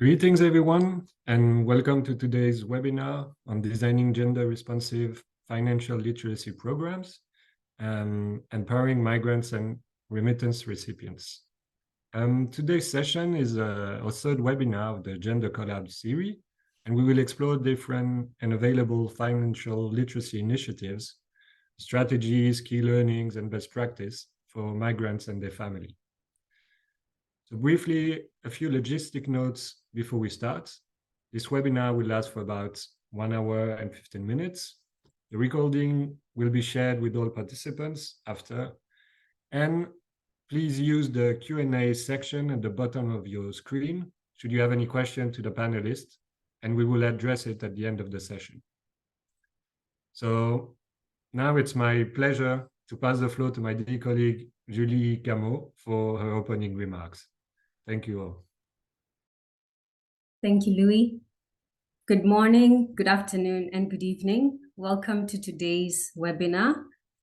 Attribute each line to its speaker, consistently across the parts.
Speaker 1: Greetings, everyone, and welcome to today's webinar on designing gender-responsive financial literacy programs and empowering migrants and remittance recipients. Today's session is our third webinar of the Gender Collab series, and we will explore different and available financial literacy initiatives, strategies, key learnings, and best practice for migrants and their family. So briefly, a few logistic notes before we start. This webinar will last for about 1 hour and 15 minutes. The recording will be shared with all participants after. And please use the Q&A section at the bottom of your screen should you have any question to the panelists, and we will address it at the end of the session. So now it's my pleasure to pass the floor to my dear colleague, Julie Cameau, for her opening remarks. Thank you all.
Speaker 2: Thank you, Louis. Good morning, good afternoon, and good evening. Welcome to today's webinar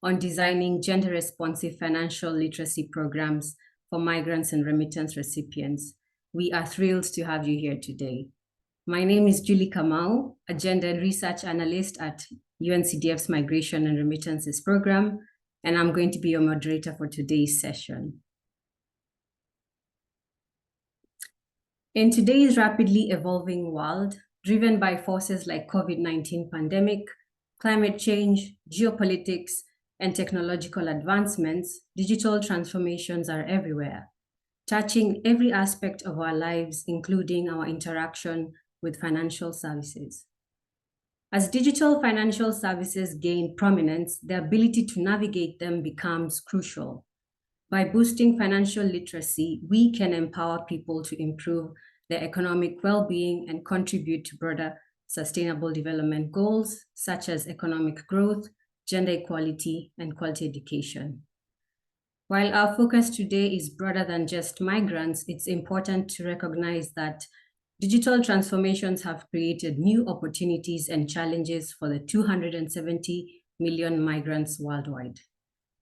Speaker 2: on designing gender-responsive financial literacy programs for migrants and remittance recipients. We are thrilled to have you here today. My name is Julie Cameau, a gender and research analyst at UNCDF's Migration and Remittances program, and I'm going to be your moderator for today's session. In today's rapidly evolving world, driven by forces like COVID-19 pandemic, climate change, geopolitics, and technological advancements, digital transformations are everywhere, touching every aspect of our lives, including our interaction with financial services. As digital financial services gain prominence, the ability to navigate them becomes crucial. By boosting financial literacy, we can empower people to improve their economic well-being and contribute to broader sustainable development goals, such as economic growth, gender equality, and quality education. While our focus today is broader than just migrants, it's important to recognize that digital transformations have created new opportunities and challenges for the 270 million migrants worldwide.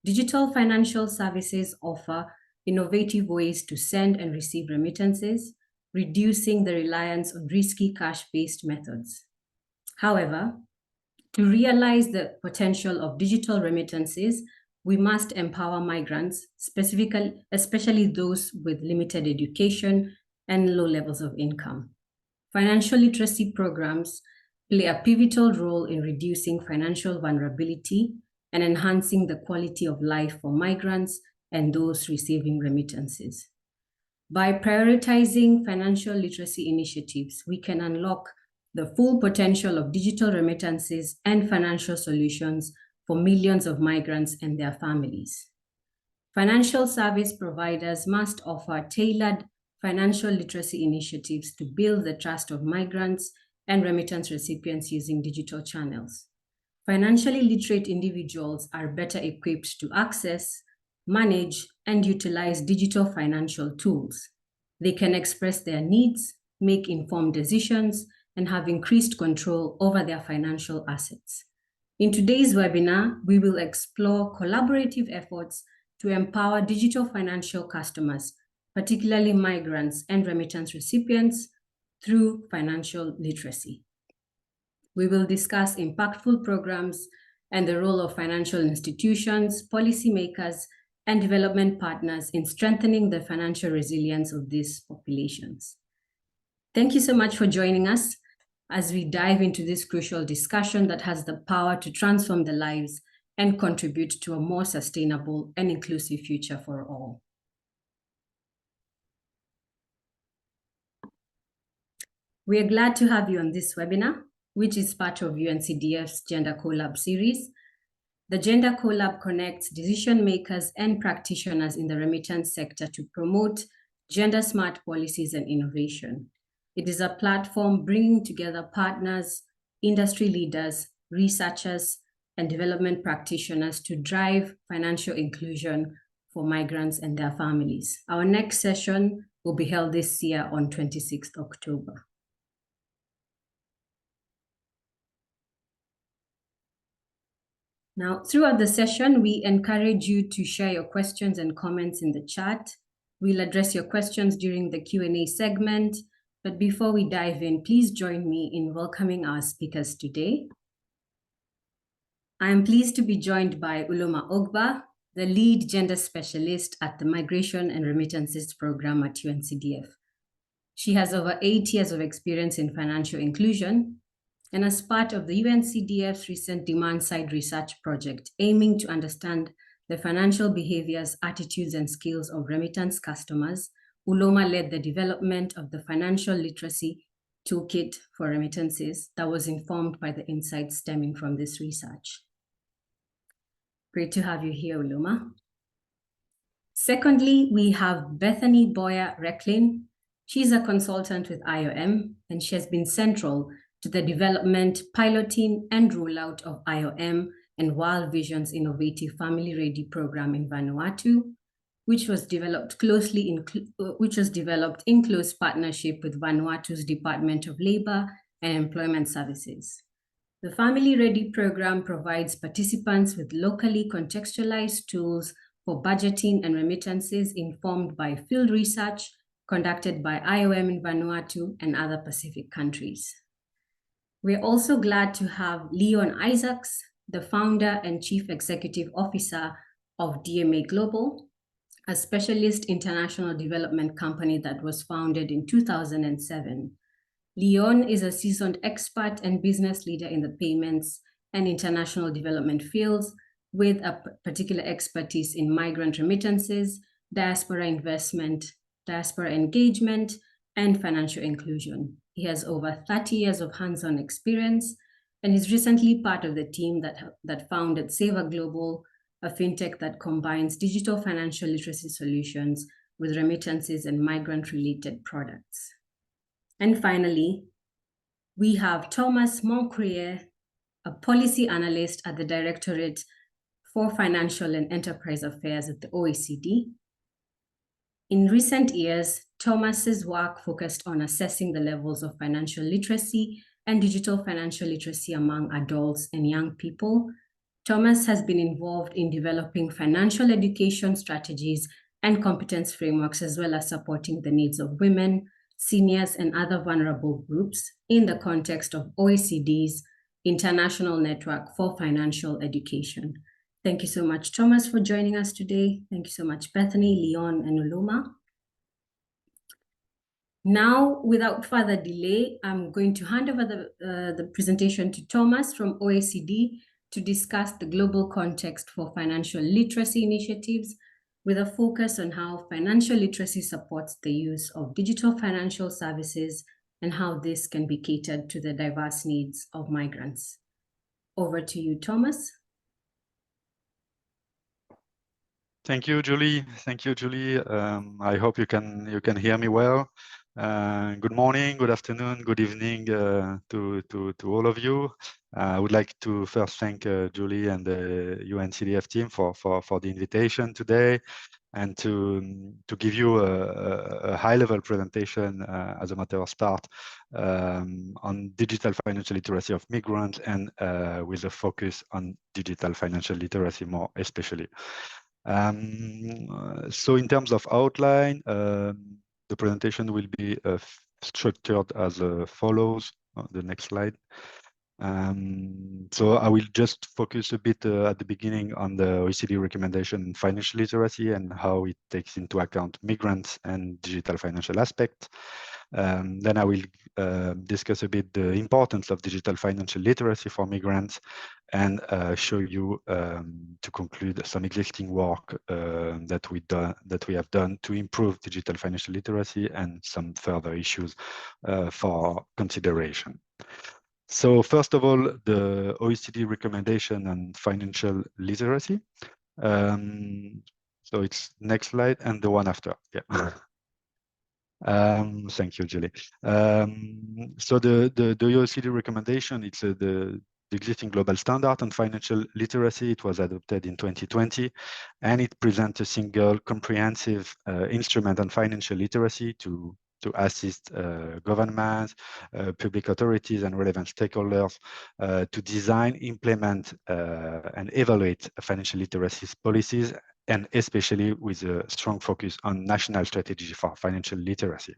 Speaker 2: Digital financial services offer innovative ways to send and receive remittances, reducing the reliance on risky cash-based methods. However, to realize the potential of digital remittances, we must empower migrants, especially those with limited education and low levels of income. Financial literacy programs play a pivotal role in reducing financial vulnerability and enhancing the quality of life for migrants and those receiving remittances. By prioritizing financial literacy initiatives, we can unlock the full potential of digital remittances and financial solutions for millions of migrants and their families. Financial service providers must offer tailored financial literacy initiatives to build the trust of migrants and remittance recipients using digital channels. Financially literate individuals are better equipped to access, manage, and utilize digital financial tools. They can express their needs, make informed decisions, and have increased control over their financial assets. In today's webinar, we will explore collaborative efforts to empower digital financial customers, particularly migrants and remittance recipients, through financial literacy. We will discuss impactful programs and the role of financial institutions, policymakers, and development partners in strengthening the financial resilience of these populations. Thank you so much for joining us as we dive into this crucial discussion that has the power to transform the lives and contribute to a more sustainable and inclusive future for all. We are glad to have you on this webinar, which is part of UNCDF's Gender Collab series. The Gender Collab connects decision makers and practitioners in the remittance sector to promote gender-smart policies and innovation. It is a platform bringing together partners, industry leaders, researchers, and development practitioners to drive financial inclusion for migrants and their families. Our next session will be held this year on 26th October. Now, throughout the session, we encourage you to share your questions and comments in the chat. We'll address your questions during the Q&A segment, But before we dive in, please join me in welcoming our speakers today. I am pleased to be joined by Uloma Ogba, the lead gender specialist at the Migration and Remittances program at UNCDF. She has over 8 years of experience in financial inclusion, and as part of the UNCDF's recent demand-side research project aiming to understand the financial behaviors, attitudes, and skills of remittance customers, Uloma led the development of the Financial Literacy Toolkit for Remittances that was informed by the insights stemming from this research. Great to have you here, Uloma. Secondly, we have Bethany Boyer-Recklin. She's a consultant with IOM, and she has been central to the development, piloting, and rollout of IOM and World Vision's innovative Family Ready program in Vanuatu, which was developed in close partnership with Vanuatu's Department of Labor and Employment Services. The Family Ready program provides participants with locally contextualized tools for budgeting and remittances informed by field research conducted by IOM in Vanuatu and other Pacific countries. We're also glad to have Leon Isaacs, the founder and chief executive officer of DMA Global, a specialist international development company that was founded in 2007. Leon is a seasoned expert and business leader in the payments and international development fields with a particular expertise in migrant remittances, diaspora investment, diaspora engagement, and financial inclusion. He has over 30 years of hands-on experience and is recently part of the team that founded Saver Global, a fintech that combines digital financial literacy solutions with remittances and migrant-related products. And finally, we have Thomas Moncrier, a policy analyst at the Directorate for Financial and Enterprise Affairs at the OECD. In recent years, Thomas's work focused on assessing the levels of financial literacy and digital financial literacy among adults and young people. Thomas has been involved in developing financial education strategies and competence frameworks, as well as supporting the needs of women, seniors, and other vulnerable groups in the context of OECD's International Network for Financial Education. Thank you so much, Thomas, for joining us today. Thank you so much, Bethany, Leon, and Uloma. Now, without further delay, I'm going to hand over the presentation to Thomas from OECD to discuss the global context for financial literacy initiatives with a focus on how financial literacy supports the use of digital financial services and how this can be catered to the diverse needs of migrants. Over to you, Thomas.
Speaker 3: Thank you, Julie. Thank you, Julie. I hope you can hear me well. Good morning, good afternoon, good evening to all of you. I would like to first thank Julie and the UNCDF team for the invitation today, and to give you a high-level presentation as a matter of start on digital financial literacy of migrants, and with a focus on digital financial literacy more especially. So in terms of outline, the presentation will be structured as follows. The next slide. So I will just focus a bit at the beginning on the OECD recommendation in financial literacy and how it takes into account migrants and digital financial aspects. Then I will discuss a bit the importance of digital financial literacy for migrants, and show you, to conclude, some existing work that we have done to improve digital financial literacy, and some further issues for consideration. So first of all, the OECD recommendation on financial literacy. So it's next slide and the one after. Yeah. Thank you, Julie. So the OECD recommendation, it's the existing global standard on financial literacy. It was adopted in 2020, and it presents a single comprehensive instrument on financial literacy to assist governments, public authorities, and relevant stakeholders to design, implement, and evaluate financial literacy policies, and especially with a strong focus on national strategy for financial literacy.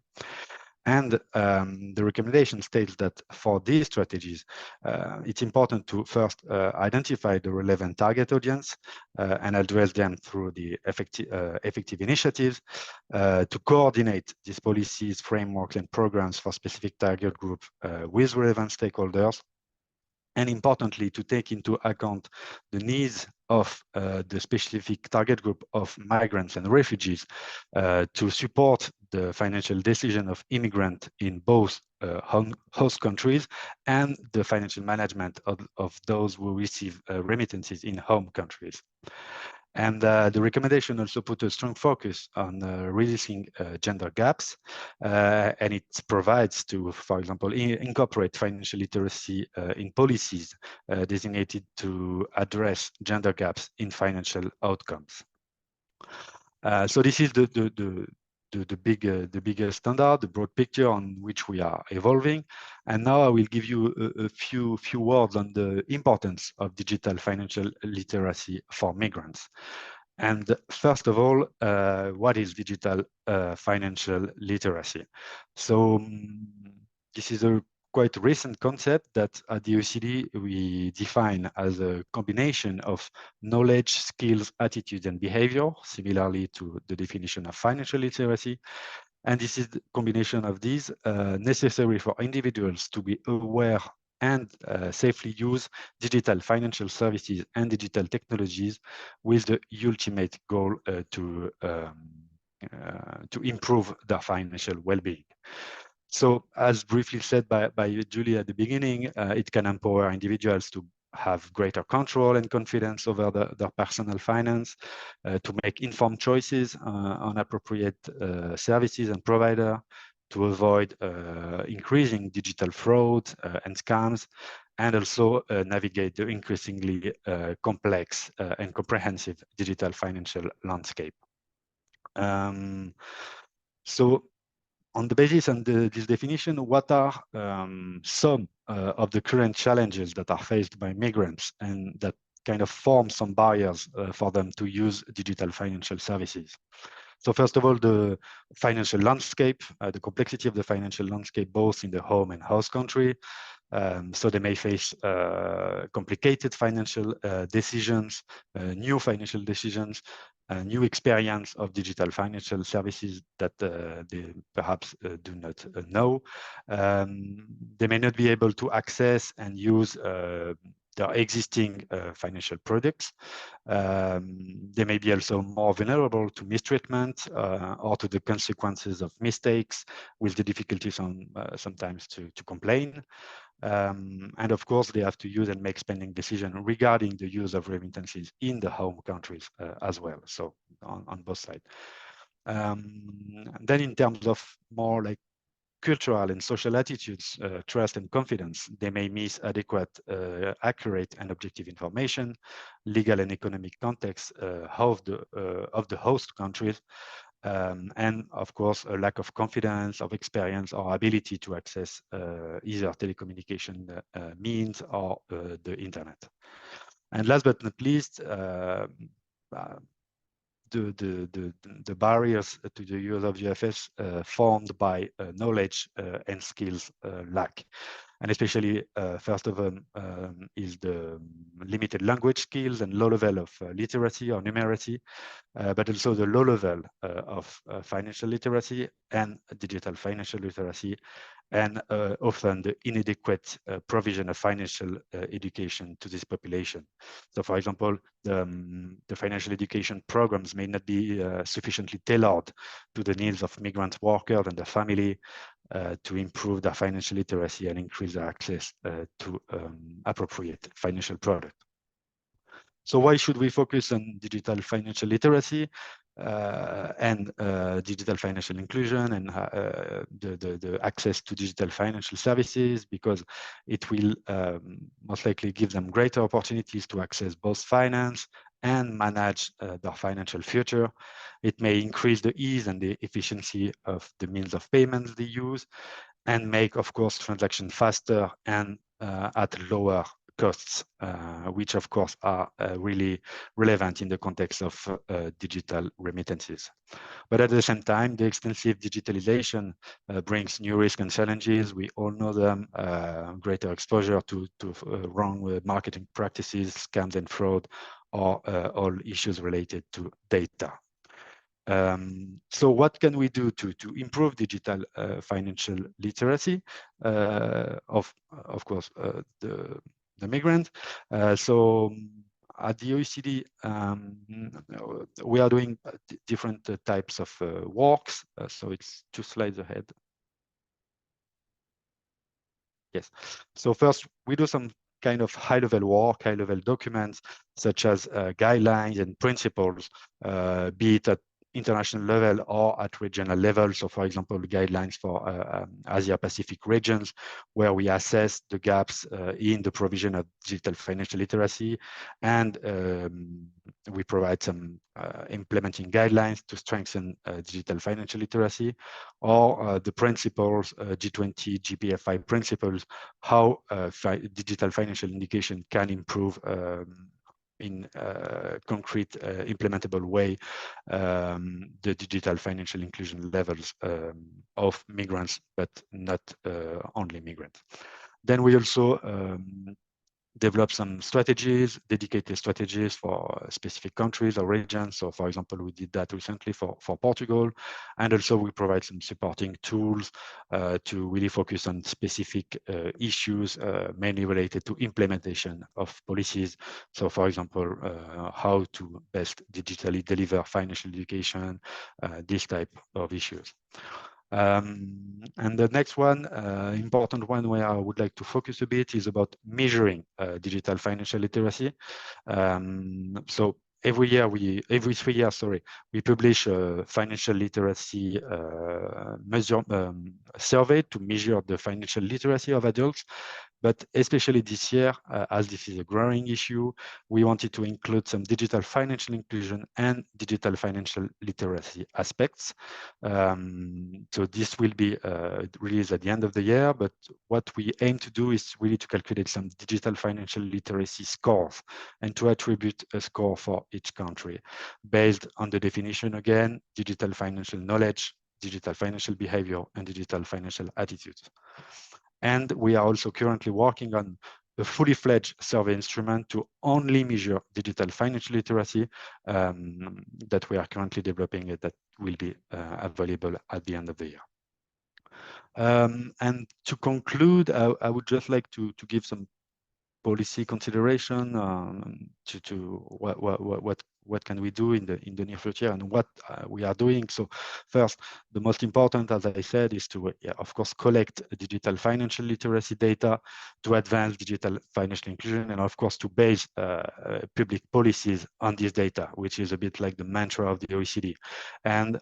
Speaker 3: And the recommendation states that for these strategies, it's important to first identify the relevant target audience and address them through the effective initiatives, to coordinate these policies, frameworks, and programs for specific target groups with relevant stakeholders, and importantly, to take into account the needs of the specific target group of migrants and refugees to support the financial decision of immigrants in both host countries and the financial management of those who receive remittances in home countries. And the recommendation also put a strong focus on reducing gender gaps, and it provides to, for example, incorporate financial literacy in policies designated to address gender gaps in financial outcomes. So this is the bigger standard, the broad picture on which we are evolving. And now I will give you a few words on the importance of digital financial literacy for migrants. And first of all, what is digital financial literacy? So this is a quite recent concept that at the OECD we define as a combination of knowledge, skills, attitudes, and behavior, similarly to the definition of financial literacy. And this is the combination of these necessary for individuals to be aware and safely use digital financial services and digital technologies, with the ultimate goal to improve their financial well-being. So, as briefly said by Julie at the beginning, it can empower individuals to have greater control and confidence over their personal finance, to make informed choices on appropriate services and provider, to avoid increasing digital fraud and scams, and also navigate the increasingly complex and comprehensive digital financial landscape. So, on the basis of this definition, what are some of the current challenges that are faced by migrants and that kind of form some barriers for them to use digital financial services? So first of all, the financial landscape, the complexity of the financial landscape, both in the home and host country. So they may face complicated financial decisions, new financial decisions, new experience of digital financial services that they perhaps do not know. They may not be able to access and use their existing financial products. They may be also more vulnerable to mistreatment or to the consequences of mistakes, with the difficulties on sometimes to complain. And of course, they have to use and make spending decisions regarding the use of remittances in the home countries as well, so on both sides. Then in terms of more like cultural and social attitudes, trust and confidence, they may miss adequate, accurate and objective information, legal and economic context of the host countries, and of course, a lack of confidence, of experience or ability to access either telecommunication means or the internet. And last but not least, the barriers to the use of GFS formed by knowledge and skills lack. And especially, first of them is the limited language skills and low level of literacy or numeracy, but also the low level of financial literacy and digital financial literacy, and often the inadequate provision of financial education to this population. So, for example, the financial education programs may not be sufficiently tailored to the needs of migrant workers and their family to improve their financial literacy and increase their access to appropriate financial products. So why should we focus on digital financial literacy and digital financial inclusion and the access to digital financial services? Because it will most likely give them greater opportunities to access both finance and manage their financial future. It may increase the ease and the efficiency of the means of payments they use, and make, of course, transactions faster and at lower costs, which of course are really relevant in the context of digital remittances. But at the same time, the extensive digitalization brings new risks and challenges. We all know them: greater exposure to wrong marketing practices, scams and fraud, or all issues related to data. So what can we do to improve digital financial literacy of course, the migrant? So at the OECD, we are doing different types of works. So it's 2 slides ahead. Yes. So first, we do some kind of high-level work, high-level documents, such as guidelines and principles, be it at international level or at regional level. So for example, guidelines for Asia-Pacific regions, where we assess the gaps in the provision of digital financial literacy, and we provide some implementing guidelines to strengthen digital financial literacy, or the principles, G20, GPFI principles, how digital financial education can improve in a concrete, implementable way the digital financial inclusion levels of migrants, but not only migrants. Then we also develop some strategies, dedicated strategies for specific countries or regions. So for example, we did that recently for Portugal. And also we provide some supporting tools to really focus on specific issues, mainly related to implementation of policies. So for example, how to best digitally deliver financial education, this type of issues. And the next one, important one where I would like to focus a bit, is about measuring digital financial literacy. So every 3 years, sorry, we publish a financial literacy survey to measure the financial literacy of adults. But especially this year, as this is a growing issue, we wanted to include some digital financial inclusion and digital financial literacy aspects. So this will be released at the end of the year, but what we aim to do is really to calculate some digital financial literacy scores and to attribute a score for each country based on the definition, again, digital financial knowledge, digital financial behavior, and digital financial attitudes. And we are also currently working on a fully fledged survey instrument to only measure digital financial literacy that we are currently developing, that will be available at the end of the year. And to conclude, I would just like to give some policy consideration to what can we do in the near future, and what we are doing. So first, the most important, as I said, is to of course collect digital financial literacy data to advance digital financial inclusion, and of course to base public policies on this data, which is a bit like the mantra of the OECD. And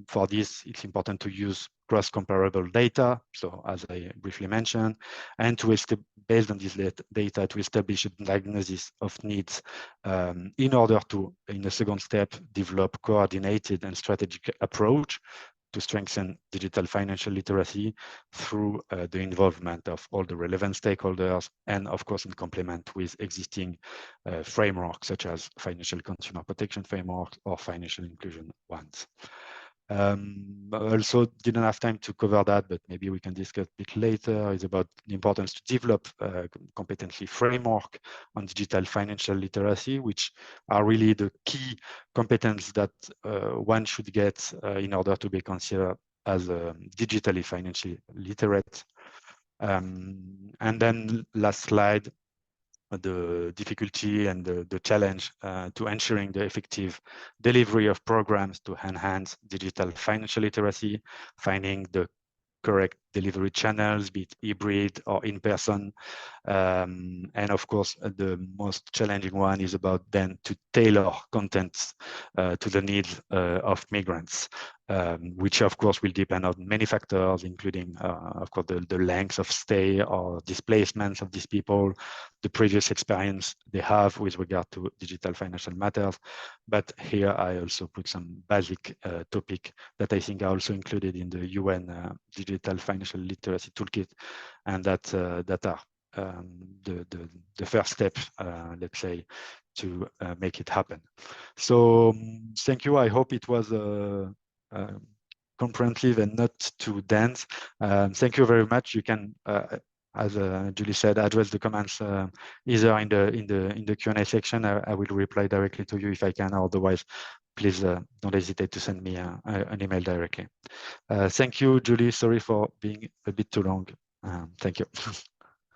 Speaker 3: for this, it's important to use cross-comparable data, so as I briefly mentioned, and to based on this data to establish a diagnosis of needs in order to, in the second step, develop coordinated and strategic approach to strengthen digital financial literacy through the involvement of all the relevant stakeholders, and of course in complement with existing frameworks such as financial consumer protection frameworks or financial inclusion ones. Also didn't have time to cover that, but maybe we can discuss a bit later, is about the importance to develop a competency framework on digital financial literacy, which are really the key competence that one should get in order to be considered as digitally financially literate. And then last slide, the difficulty and the challenge to ensuring the effective delivery of programs to enhance digital financial literacy, finding the correct delivery channels, be it hybrid or in person. And of course, the most challenging one is about then to tailor contents to the needs of migrants, which of course will depend on many factors, including of course the length of stay or displacements of these people, the previous experience they have with regard to digital financial matters. But here I also put some basic topic that I think are also included in the UN Digital Financial Literacy Toolkit, and that are the first step, let's say, to make it happen. So thank you. I hope it was comprehensive and not too dense. Thank you very much. You can, as Julie said, address the comments either in the Q&A section. I will reply directly to you if I can. Otherwise, please don't hesitate to send me an email directly. Thank you, Julie. Sorry for being a bit too long. Thank you.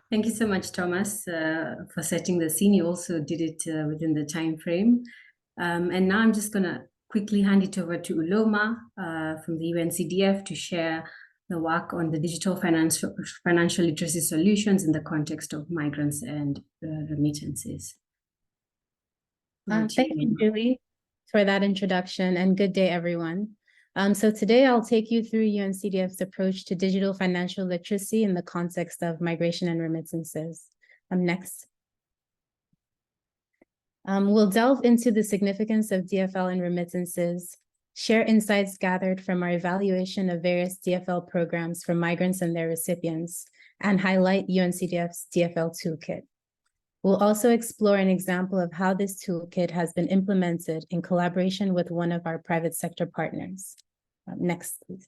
Speaker 2: Thank you so much, Thomas, for setting the scene. You also did it within the time frame. And now I'm just going to quickly hand it over to Uloma from the UNCDF to share the work on the digital financial literacy solutions in the context of migrants and remittances.
Speaker 4: Thank you, Julie, for that introduction, and good day, everyone. So today I'll take you through UNCDF's approach to digital financial literacy in the context of migration and remittances. Next. We'll delve into the significance of DFL and remittances, share insights gathered from our evaluation of various DFL programs for migrants and their recipients, and highlight UNCDF's DFL toolkit. We'll also explore an example of how this toolkit has been implemented in collaboration with one of our private sector partners. Next, please.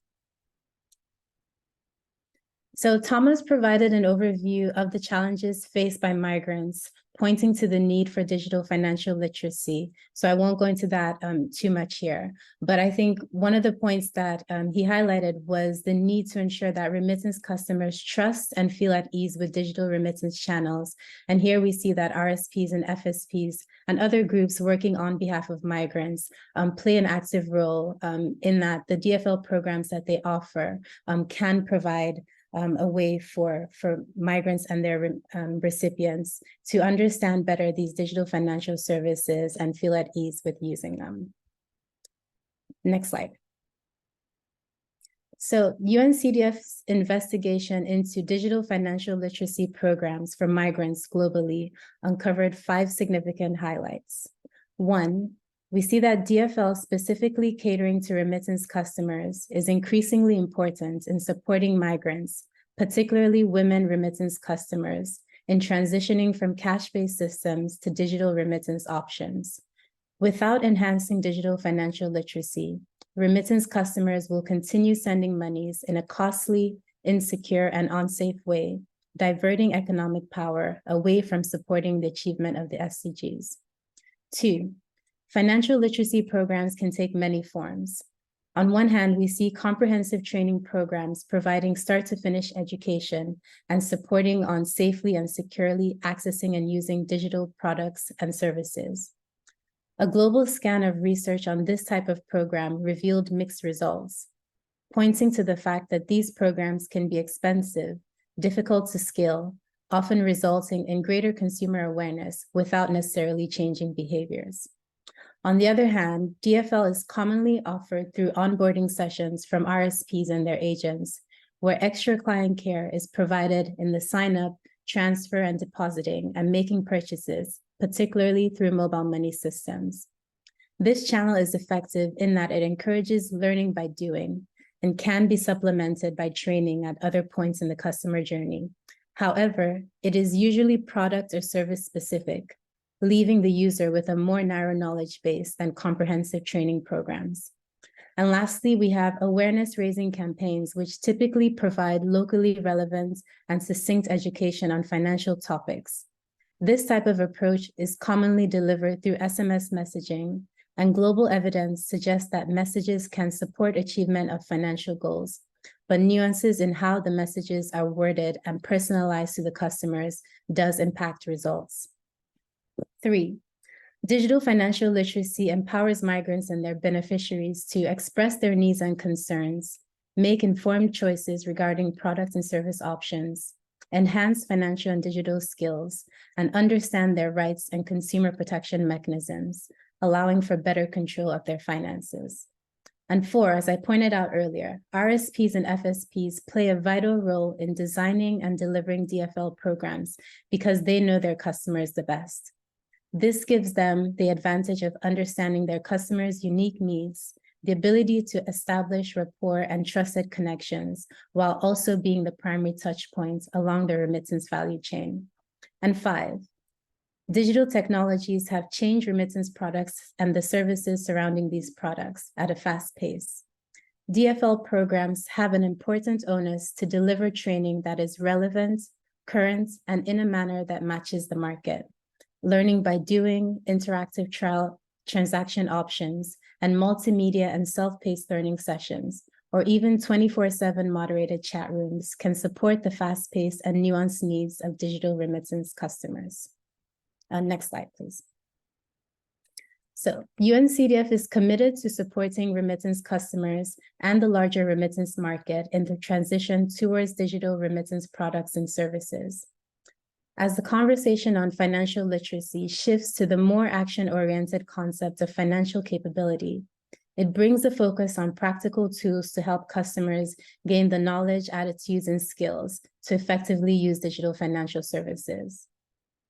Speaker 4: So Thomas provided an overview of the challenges faced by migrants, pointing to the need for digital financial literacy. So I won't go into that too much here, but I think one of the points that he highlighted was the need to ensure that remittance customers trust and feel at ease with digital remittance channels. And here we see that RSPs and FSPs and other groups working on behalf of migrants play an active role in that the DFL programs that they offer can provide a way for migrants and their recipients to understand better these digital financial services and feel at ease with using them. Next slide. So UNCDF's investigation into digital financial literacy programs for migrants globally uncovered 5 significant highlights. 1, we see that DFL specifically catering to remittance customers is increasingly important in supporting migrants, particularly women remittance customers, in transitioning from cash-based systems to digital remittance options. Without enhancing digital financial literacy, remittance customers will continue sending monies in a costly, insecure, and unsafe way, diverting economic power away from supporting the achievement of the SDGs. 2, financial literacy programs can take many forms. On one hand, we see comprehensive training programs providing start-to-finish education and supporting on safely and securely accessing and using digital products and services. A global scan of research on this type of program revealed mixed results, pointing to the fact that these programs can be expensive, difficult to scale, often resulting in greater consumer awareness without necessarily changing behaviors. On the other hand, DFL is commonly offered through onboarding sessions from RSPs and their agents, where extra client care is provided in the sign-up, transfer, and depositing and making purchases, particularly through mobile money systems. This channel is effective in that it encourages learning by doing and can be supplemented by training at other points in the customer journey. However, it is usually product or service specific, leaving the user with a more narrow knowledge base than comprehensive training programs. And lastly, we have awareness-raising campaigns, which typically provide locally relevant and succinct education on financial topics. This type of approach is commonly delivered through SMS messaging, and global evidence suggests that messages can support achievement of financial goals, but nuances in how the messages are worded and personalized to the customers does impact results. 3, digital financial literacy empowers migrants and their beneficiaries to express their needs and concerns, make informed choices regarding product and service options, enhance financial and digital skills, and understand their rights and consumer protection mechanisms, allowing for better control of their finances. And 4, as I pointed out earlier, RSPs and FSPs play a vital role in designing and delivering DFL programs because they know their customers the best. This gives them the advantage of understanding their customers' unique needs, the ability to establish rapport and trusted connections while also being the primary touch points along the remittance value chain. And 5, digital technologies have changed remittance products and the services surrounding these products at a fast pace. DFL programs have an important onus to deliver training that is relevant, current, and in a manner that matches the market. Learning by doing, interactive trial, transaction options, and multimedia and self-paced learning sessions, or even 24/7 moderated chat rooms can support the fast-paced and nuanced needs of digital remittance customers. Next slide, please. So UNCDF is committed to supporting remittance customers and the larger remittance market in the transition towards digital remittance products and services. As the conversation on financial literacy shifts to the more action-oriented concept of financial capability, it brings a focus on practical tools to help customers gain the knowledge, attitudes, and skills to effectively use digital financial services.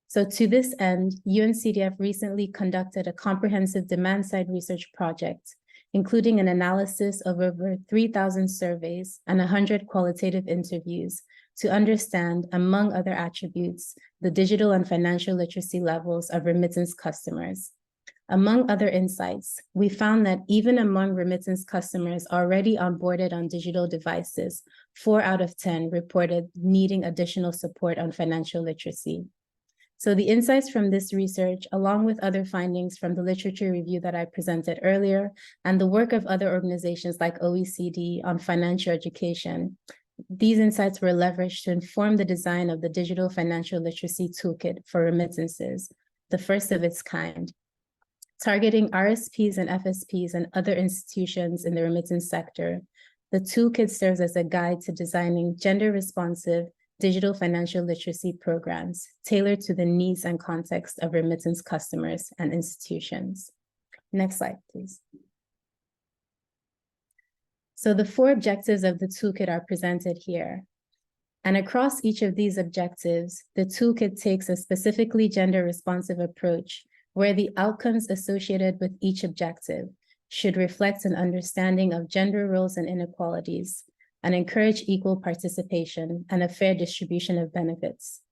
Speaker 4: So to this end, UNCDF recently conducted a comprehensive demand-side research project, including an analysis of over 3,000 surveys and 100 qualitative interviews to understand, among other attributes, the digital and financial literacy levels of remittance customers. Among other insights, we found that even among remittance customers already onboarded on digital devices, 4 out of 10 reported needing additional support on financial literacy. So the insights from this research, along with other findings from the literature review that I presented earlier, and the work of other organizations like OECD on financial education, these insights were leveraged to inform the design of the Digital Financial Literacy Toolkit for Remittances, the first of its kind, targeting RSPs and FSPs and other institutions in the remittance sector. The toolkit serves as a guide to designing gender-responsive digital financial literacy programs tailored to the needs and context of remittance customers and institutions. Next slide, please. So the 4 objectives of the toolkit are presented here. And across each of these objectives, the toolkit takes a specifically gender-responsive approach where the outcomes associated with each objective should reflect an understanding of gender roles and inequalities, and encourage equal participation and a fair distribution of benefits.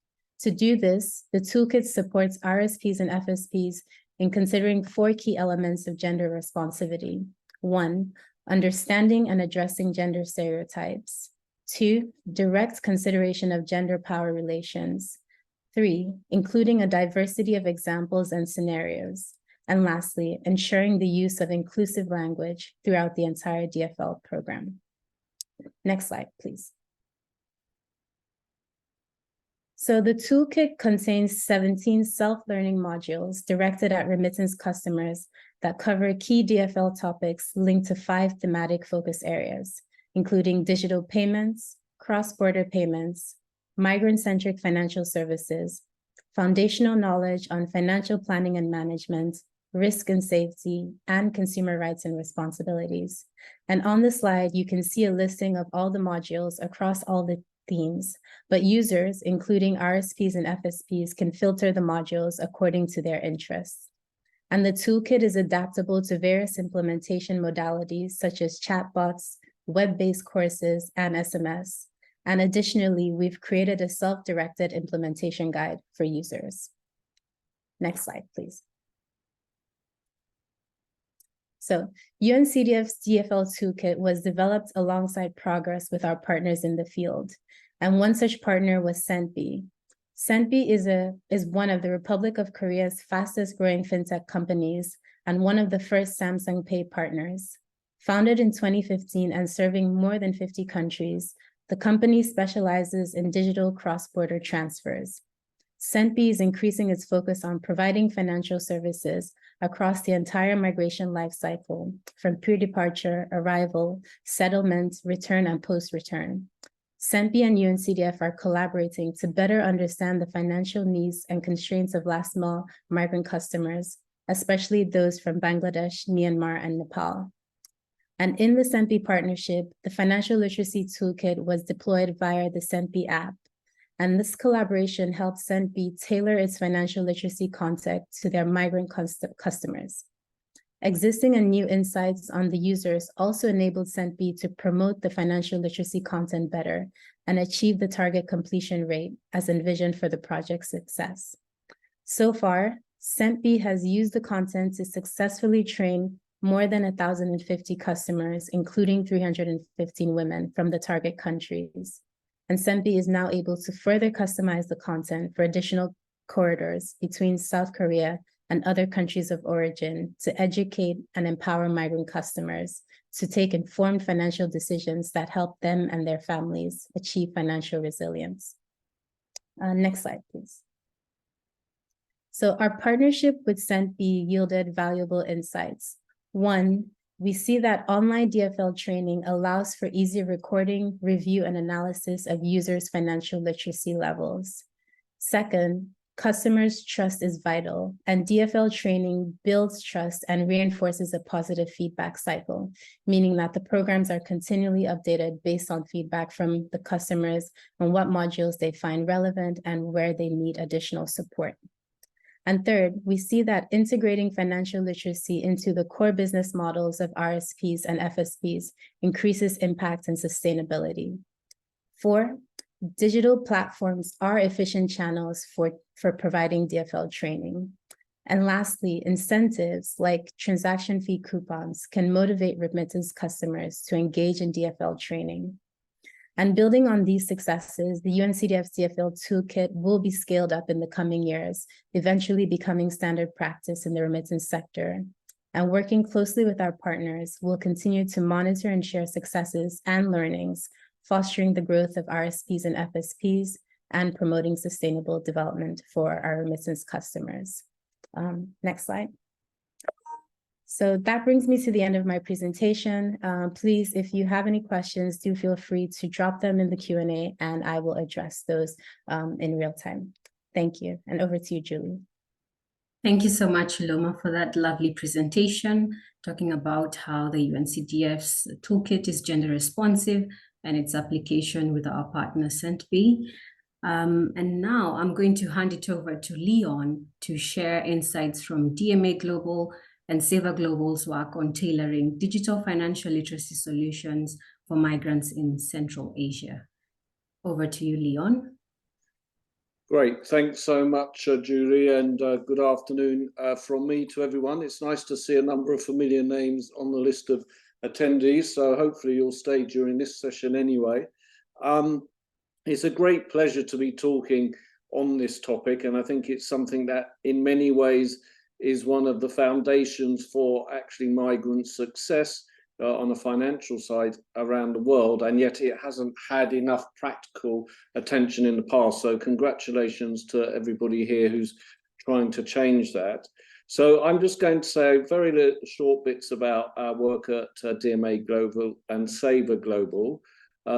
Speaker 4: To do this, the toolkit supports RSPs and FSPs in considering 4 key elements of gender responsivity. 1, understanding and addressing gender stereotypes. 2, direct consideration of gender power relations. 3, including a diversity of examples and scenarios. And lastly, ensuring the use of inclusive language throughout the entire DFL program. Next slide, please. So the toolkit contains 17 self-learning modules directed at remittance customers that cover key DFL topics linked to 5 thematic focus areas, including digital payments, cross-border payments, migrant-centric financial services, foundational knowledge on financial planning and management, risk and safety, and consumer rights and responsibilities. And on the slide, you can see a listing of all the modules across all the themes, but users, including RSPs and FSPs, can filter the modules according to their interests. And the toolkit is adaptable to various implementation modalities such as chatbots, web-based courses, and SMS. And additionally, we've created a self-directed implementation guide for users. Next slide, please. So UNCDF's DFL toolkit was developed alongside progress with our partners in the field. And one such partner was Sendbi. Sendbi is one of the Republic of Korea's fastest growing fintech companies and one of the first Samsung Pay partners. Founded in 2015 and serving more than 50 countries, the company specializes in digital cross-border transfers. Sendbi is increasing its focus on providing financial services across the entire migration lifecycle, from pre-departure, arrival, settlement, return, and post-return. Sendbi and UNCDF are collaborating to better understand the financial needs and constraints of last-mile migrant customers, especially those from Bangladesh, Myanmar, and Nepal. And in the Sendbi partnership, the Financial Literacy Toolkit was deployed via the Sendbi app. And this collaboration helped Sendbi tailor its financial literacy content to their migrant customers. Existing and new insights on the users also enabled CENTB to promote the financial literacy content better and achieve the target completion rate as envisioned for the project's success. So far, CENTB has used the content to successfully train more than 1,050 customers, including 315 women from the target countries. And CENTB is now able to further customize the content for additional corridors between South Korea and other countries of origin to educate and empower migrant customers to take informed financial decisions that help them and their families achieve financial resilience. Next slide, please. So our partnership with CENTB yielded valuable insights. One, we see that online DFL training allows for easy recording, review, and analysis of users' financial literacy levels. Second, customers' trust is vital, and DFL training builds trust and reinforces a positive feedback cycle, meaning that the programs are continually updated based on feedback from the customers on what modules they find relevant and where they need additional support. And third, we see that integrating financial literacy into the core business models of RSPs and FSPs increases impact and sustainability. Four, digital platforms are efficient channels for providing DFL training. And lastly, incentives like transaction fee coupons can motivate remittance customers to engage in DFL training. And building on these successes, the UNCDF's DFL toolkit will be scaled up in the coming years, eventually becoming standard practice in the remittance sector. And working closely with our partners, we'll continue to monitor and share successes and learnings, fostering the growth of RSPs and FSPs, and promoting sustainable development for our remittance customers. Next slide. So that brings me to the end of my presentation. Please, if you have any questions, do feel free to drop them in the Q&A and I will address those in real time. Thank you. And over to you, Julie.
Speaker 2: Thank you so much, Loma, for that lovely presentation, talking about how the UNCDF's toolkit is gender responsive and its application with our partner CENTB. And now I'm going to hand it over to Leon to share insights from DMA Global and Saver Global's work on tailoring digital financial literacy solutions for migrants in Central Asia. Over to you, Leon.
Speaker 5: Great, thanks so much, Julie, and good afternoon from me to everyone. It's nice to see a number of familiar names on the list of attendees, so hopefully you'll stay during this session anyway. It's a great pleasure to be talking on this topic, and I think it's something that in many ways is one of the foundations for actually migrant success on the financial side around the world, and yet it hasn't had enough practical attention in the past. So congratulations to everybody here who's trying to change that. So I'm just going to say very short bits about our work at DMA Global and Saver Global,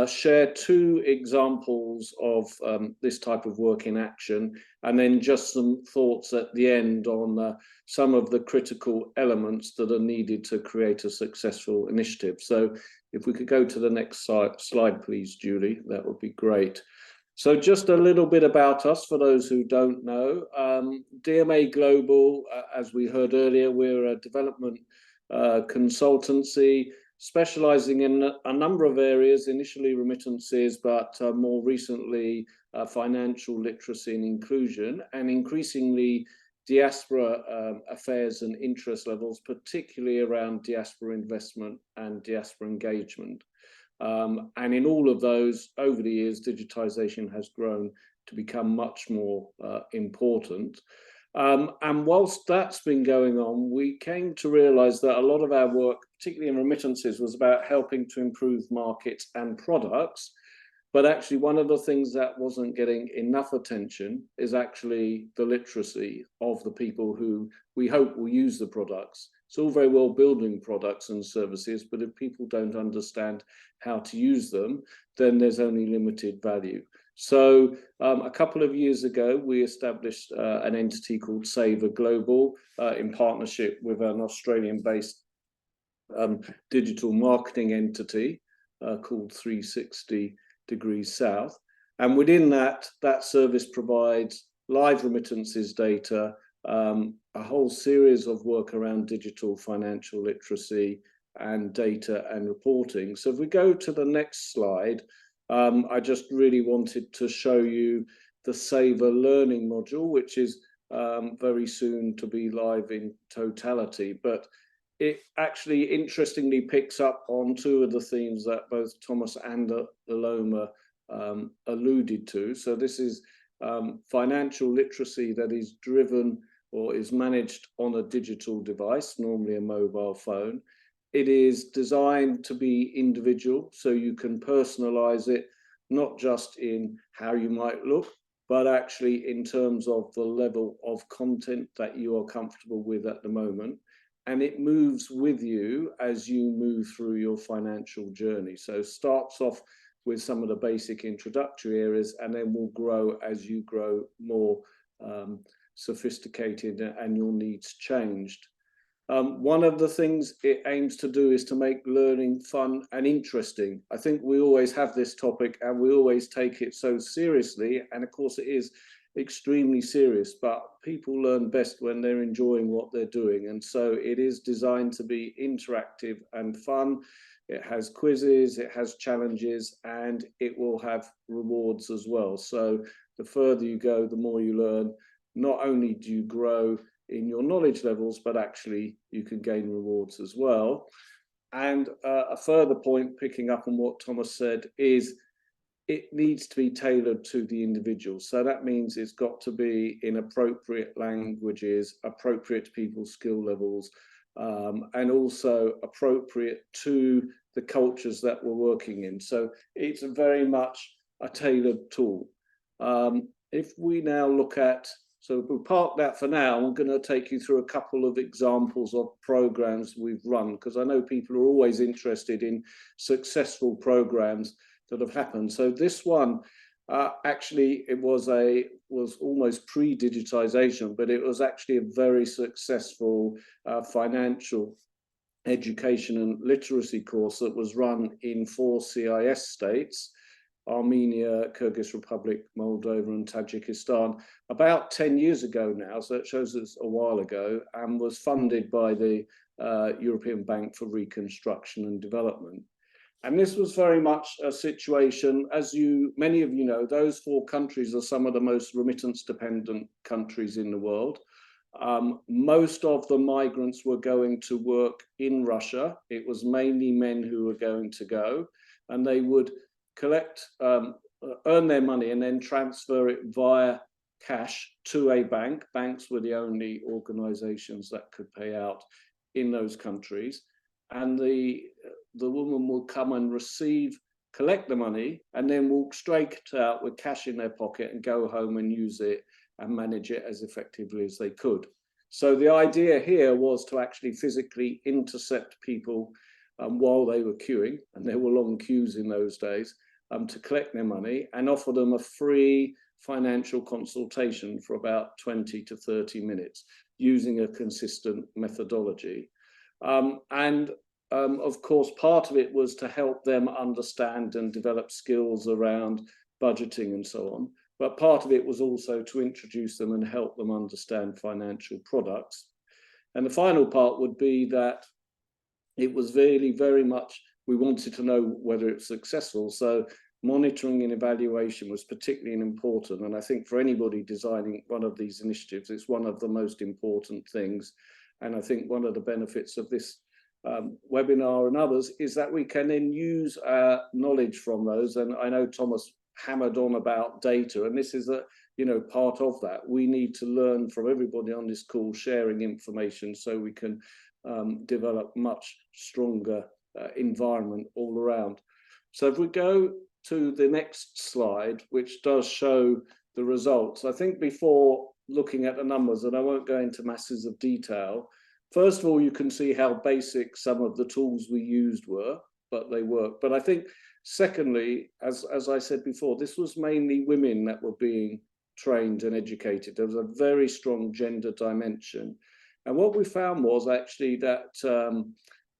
Speaker 5: share two examples of this type of work in action, and then just some thoughts at the end on some of the critical elements that are needed to create a successful initiative. So if we could go to the next slide, please, Julie, that would be great. So just a little bit about us for those who don't know. DMA Global, as we heard earlier, we're a development consultancy specializing in a number of areas, initially remittances, but more recently financial literacy and inclusion, and increasingly diaspora affairs and interest levels, particularly around diaspora investment and diaspora engagement. And in all of those, over the years, digitization has grown to become much more important. And whilst that's been going on, we came to realize that a lot of our work, particularly in remittances, was about helping to improve markets and products. But actually, one of the things that wasn't getting enough attention is actually the literacy of the people who we hope will use the products. It's all very well building products and services, but if people don't understand how to use them, then there's only limited value. So a couple of years ago, we established an entity called Saver Global in partnership with an Australian-based digital marketing entity called 360 Degrees South. And within that, that service provides live remittances data, a whole series of work around digital financial literacy and data and reporting. So if we go to the next slide, I just really wanted to show you the Saver Learning module, which is very soon to be live in totality. But it actually interestingly picks up on two of the themes that both Thomas and Aloma alluded to. So this is financial literacy that is driven or is managed on a digital device, normally a mobile phone. It is designed to be individual, so you can personalize it, not just in how you might look, but actually in terms of the level of content that you are comfortable with at the moment. And it moves with you as you move through your financial journey. So starts off with some of the basic introductory areas, and then will grow as you grow more sophisticated and your needs changed. One of the things it aims to do is to make learning fun and interesting. I think we always have this topic and we always take it so seriously. And of course it is extremely serious, but people learn best when they're enjoying what they're doing. And so it is designed to be interactive and fun. It has quizzes, it has challenges, and it will have rewards as well. So the further you go, the more you learn. Not only do you grow in your knowledge levels, but actually you can gain rewards as well. And a further point, picking up on what Thomas said, is it needs to be tailored to the individual. So that means it's got to be in appropriate languages, appropriate to people's skill levels, and also appropriate to the cultures that we're working in. So it's very much a tailored tool. If we now look at, so we'll park that for now. I'm going to take you through a couple of examples of programs we've run, because I know people are always interested in successful programs that have happened. So this one, actually, it was almost pre-digitization, but it was actually a very successful financial education and literacy course that was run in 4 CIS states: Armenia, Kyrgyz Republic, Moldova, and Tajikistan, about 10 years ago now. So it shows us a while ago, and was funded by the European Bank for Reconstruction and Development. And this was very much a situation, as many of you know, those 4 countries are some of the most remittance dependent countries in the world. Most of the migrants were going to work in Russia. It was mainly men who were going to go, and they would collect, earn their money and then transfer it via cash to a bank. Banks were the only organizations that could pay out in those countries. And the woman will come and collect the money, and then walk straight out with cash in their pocket and go home and use it and manage it as effectively as they could. So the idea here was to actually physically intercept people while they were queuing, and there were long queues in those days, to collect their money and offer them a free financial consultation for about 20 to 30 minutes using a consistent methodology. Of course, part of it was to help them understand and develop skills around budgeting and so on. But part of it was also to introduce them and help them understand financial products. And the final part would be that it was really very much, we wanted to know whether it's successful. So monitoring and evaluation was particularly important. And I think for anybody designing one of these initiatives, it's one of the most important things. And I think one of the benefits of this webinar and others is that we can then use knowledge from those. And I know Thomas hammered on about data, and this is part of that. We need to learn from everybody on this call, sharing information so we can develop much stronger environment all around. So if we go to the next slide, which does show the results, I think before looking at the numbers, and I won't go into masses of detail, first of all, you can see how basic some of the tools we used were, but they work. But I think secondly, as I said before, this was mainly women that were being trained and educated. There was a very strong gender dimension. And what we found was actually that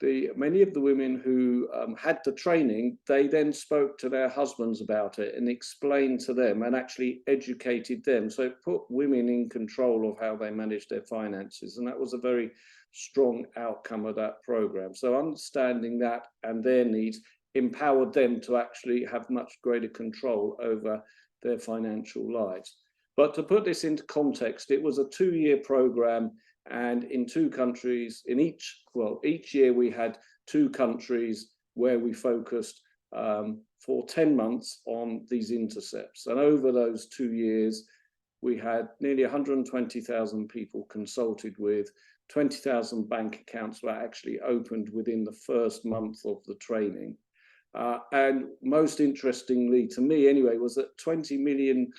Speaker 5: many of the women who had the training, they then spoke to their husbands about it and explained to them and actually educated them. So it put women in control of how they manage their finances. And that was a very strong outcome of that program. So understanding that and their needs empowered them to actually have much greater control over their financial lives. But to put this into context, it was a 2-year program, and in 2 countries, each year we had 2 countries where we focused for 10 months on these intercepts. And over those 2 years, we had nearly 120,000 people consulted with. 20,000 bank accounts were actually opened within the first month of the training. And most interestingly to me anyway, was that $20 million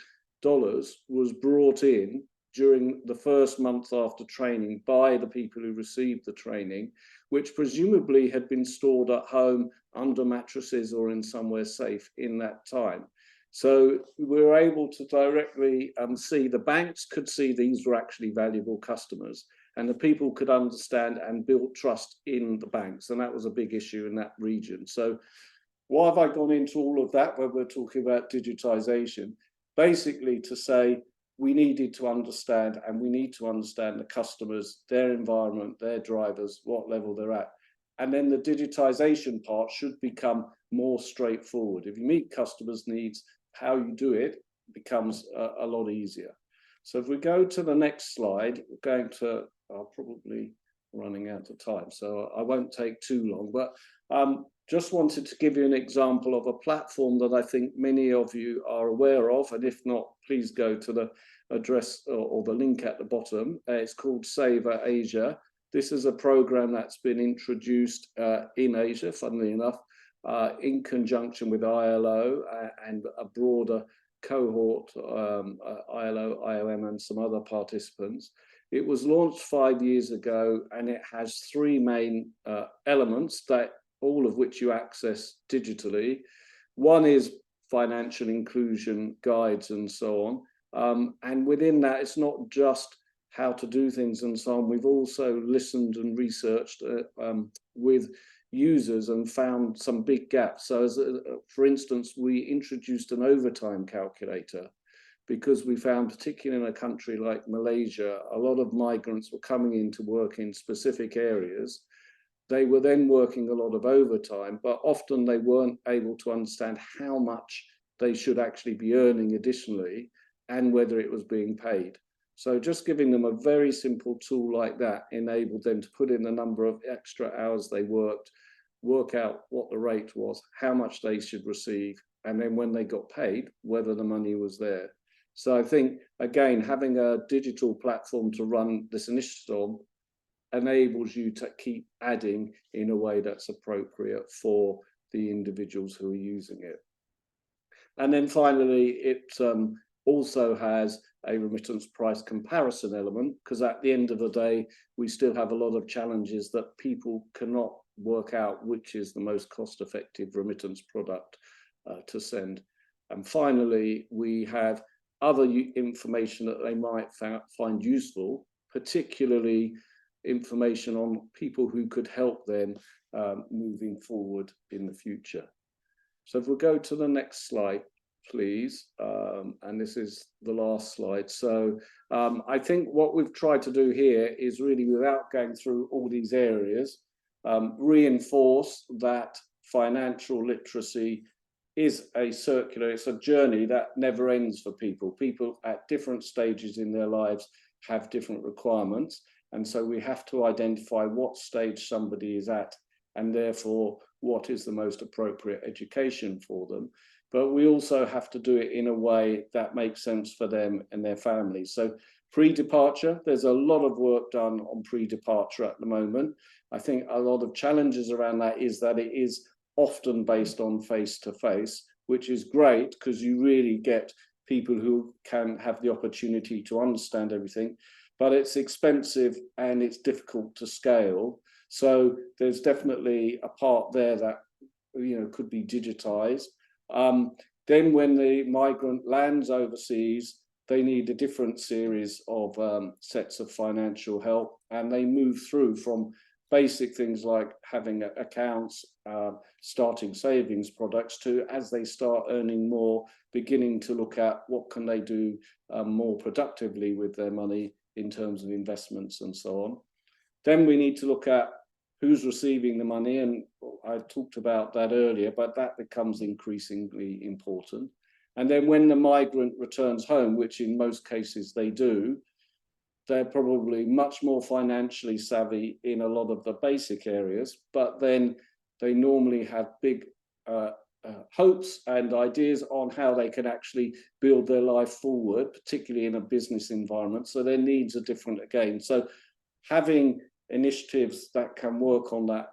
Speaker 5: was brought in during the first month after training by the people who received the training, which presumably had been stored at home under mattresses or in somewhere safe in that time. So we were able to directly see, the banks could see these were actually valuable customers, and the people could understand and build trust in the banks. And that was a big issue in that region. So why have I gone into all of that when we're talking about digitization? Basically to say we needed to understand, and we need to understand the customers, their environment, their drivers, what level they're at. And then the digitization part should become more straightforward. If you meet customers' needs, how you do it becomes a lot easier. So if we go to the next slide, we're going to, I'm probably running out of time, so I won't take too long, but just wanted to give you an example of a platform that I think many of you are aware of, and if not, please go to the address or the link at the bottom. It's called Saver Asia. This is a program that's been introduced in Asia, funnily enough, in conjunction with ILO and a broader cohort, ILO, IOM, and some other participants. It was launched 5 years ago, and it has 3 main elements, that all of which you access digitally. One is financial inclusion guides and so on. And within that, it's not just how to do things and so on. We've also listened and researched with users and found some big gaps. So for instance, we introduced an overtime calculator because we found, particularly in a country like Malaysia, a lot of migrants were coming in to work in specific areas. They were then working a lot of overtime, but often they weren't able to understand how much they should actually be earning additionally and whether it was being paid. So just giving them a very simple tool like that enabled them to put in the number of extra hours they worked, work out what the rate was, how much they should receive, and then when they got paid, whether the money was there. So I think, again, having a digital platform to run this initiative on enables you to keep adding in a way that's appropriate for the individuals who are using it. And then finally, it also has a remittance price comparison element, because at the end of the day, we still have a lot of challenges that people cannot work out which is the most cost-effective remittance product to send. And finally, we have other information that they might find useful, particularly information on people who could help them moving forward in the future. So if we go to the next slide, please, and this is the last slide. So I think what we've tried to do here is really, without going through all these areas, reinforce that financial literacy is a circular, it's a journey that never ends for people. People at different stages in their lives have different requirements. And so we have to identify what stage somebody is at, and therefore what is the most appropriate education for them. But we also have to do it in a way that makes sense for them and their families. So pre-departure, there's a lot of work done on pre-departure at the moment. I think a lot of challenges around that is that it is often based on face-to-face, which is great because you really get people who can have the opportunity to understand everything, but it's expensive and it's difficult to scale. So there's definitely a part there that, you know, could be digitized. Then when the migrant lands overseas, they need a different series of sets of financial help, and they move through from basic things like having accounts, starting savings products, to, as they start earning more, beginning to look at what can they do more productively with their money in terms of investments and so on. Then we need to look at who's receiving the money, and I talked about that earlier, but that becomes increasingly important. And then when the migrant returns home, which in most cases they do, they're probably much more financially savvy in a lot of the basic areas, but then they normally have big hopes and ideas on how they can actually build their life forward, particularly in a business environment. So their needs are different again. So having initiatives that can work on that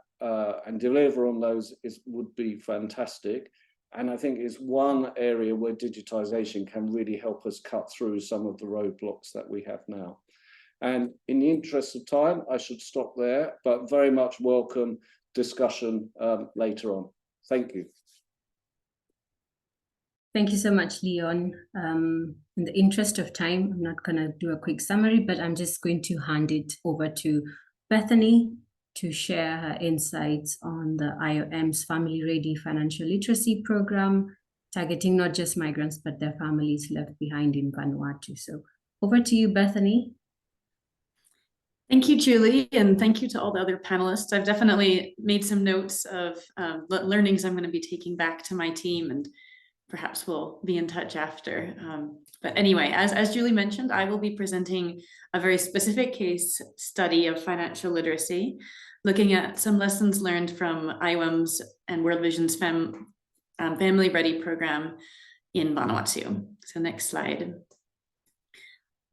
Speaker 5: and deliver on those would be fantastic. And I think it's one area where digitization can really help us cut through some of the roadblocks that we have now. And in the interest of time, I should stop there, but very much welcome discussion later on. Thank you.
Speaker 2: Thank you so much, Leon. In the interest of time, I'm not going to do a quick summary, but I'm just going to hand it over to Bethany to share her insights on the IOM's Family Ready Financial Literacy Program, targeting not just migrants, but their families left behind in Vanuatu. So over to you, Bethany.
Speaker 6: Thank you, Julie, and thank you to all the other panelists. I've definitely made some notes of learnings I'm going to be taking back to my team, and perhaps we'll be in touch after. But anyway, as Julie mentioned, I will be presenting a very specific case study of financial literacy, looking at some lessons learned from IOM's and World Vision's Family Ready program in Vanuatu. So next slide.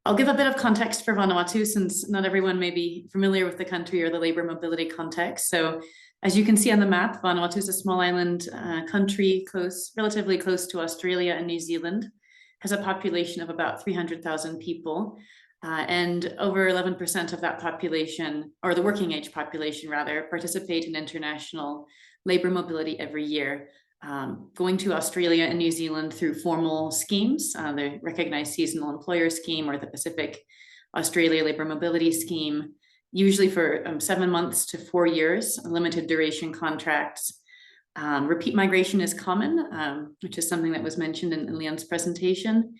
Speaker 6: I'll give a bit of context for Vanuatu, since not everyone may be familiar with the country or the labor mobility context. So as you can see on the map, Vanuatu is a small island country relatively close to Australia and New Zealand, has a population of about 300,000 people, and over 11% of that population, or the working age population rather, participate in international labor mobility every year, going to Australia and New Zealand through formal schemes, the Recognized Seasonal Employer Scheme or the Pacific Australia Labor Mobility Scheme, usually for 7 months to 4 years, limited duration contracts. Repeat migration is common, which is something that was mentioned in Leon's presentation.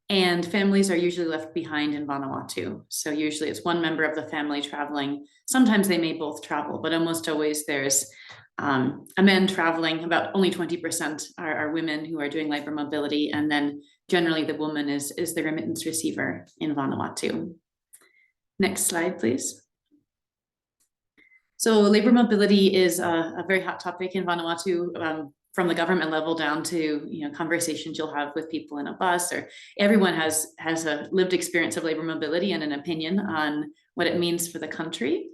Speaker 6: And families are usually left behind in Vanuatu. So usually it's one member of the family traveling. Sometimes they may both travel, but almost always there's a man traveling. About only 20% are women who are doing labor mobility. And then generally the woman is the remittance receiver in Vanuatu. Next slide, please. So labor mobility is a very hot topic in Vanuatu, from the government level down to conversations you'll have with people in a bus, or everyone has a lived experience of labor mobility and an opinion on what it means for the country.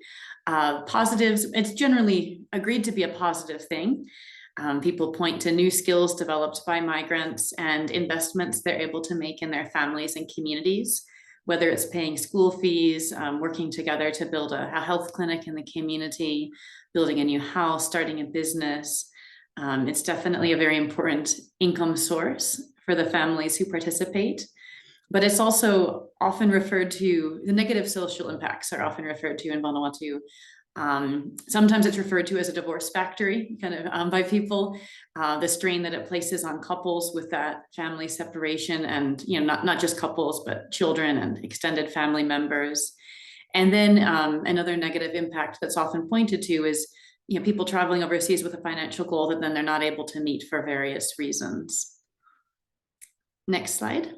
Speaker 6: Positives, it's generally agreed to be a positive thing. People point to new skills developed by migrants and investments they're able to make in their families and communities, whether it's paying school fees, working together to build a health clinic in the community, building a new house, starting a business. It's definitely a very important income source for the families who participate, but it's also often referred to, the negative social impacts are often referred to in Vanuatu. Sometimes it's referred to as a divorce factory by people, the strain that it places on couples with that family separation, and not just couples, but children and extended family members. And then another negative impact that's often pointed to is people traveling overseas with a financial goal that then they're not able to meet for various reasons. Next slide.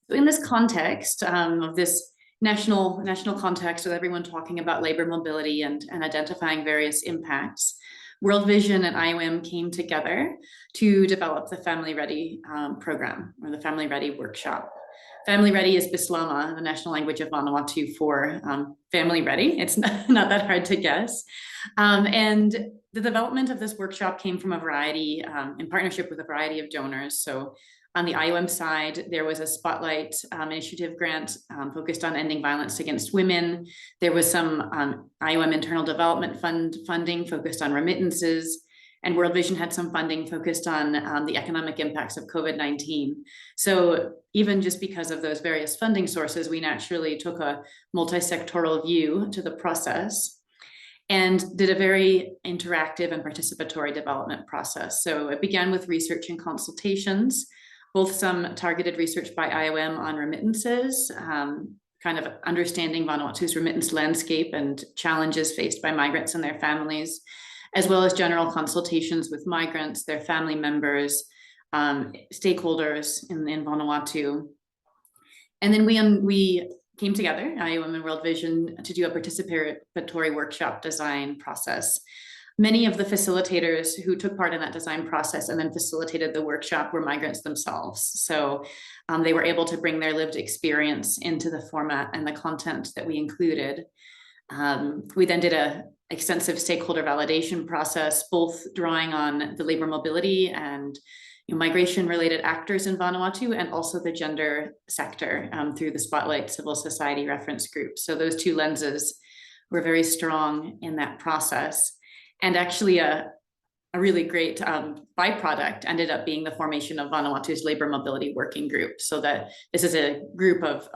Speaker 6: So in this context of this national context with everyone talking about labor mobility and identifying various impacts, World Vision and IOM came together to develop the Family Ready program, or the Family Ready workshop. Family Ready is Bislama, the national language of Vanuatu, for family ready. It's not that hard to guess. And the development of this workshop came from a variety, in partnership with a variety of donors. So on the IOM side, there was a Spotlight Initiative grant focused on ending violence against women. There was some IOM internal development funding focused on remittances. and World Vision had some funding focused on the economic impacts of COVID-19. So even just because of those various funding sources, we naturally took a multi-sectoral view to the process and did a very interactive and participatory development process. So it began with research and consultations, both some targeted research by IOM on remittances, kind of understanding Vanuatu's remittance landscape and challenges faced by migrants and their families, as well as general consultations with migrants, their family members, stakeholders in Vanuatu. And then we came together, IOM and World Vision, to do a participatory workshop design process. Many of the facilitators who took part in that design process and then facilitated the workshop were migrants themselves. So they were able to bring their lived experience into the format and the content that we included. We then did an extensive stakeholder validation process, both drawing on the labor mobility and migration-related actors in Vanuatu, and also the gender sector through the Spotlight Civil Society Reference Group. So those two lenses were very strong in that process. And actually a really great byproduct ended up being the formation of Vanuatu's Labor Mobility Working Group. So that this is a group of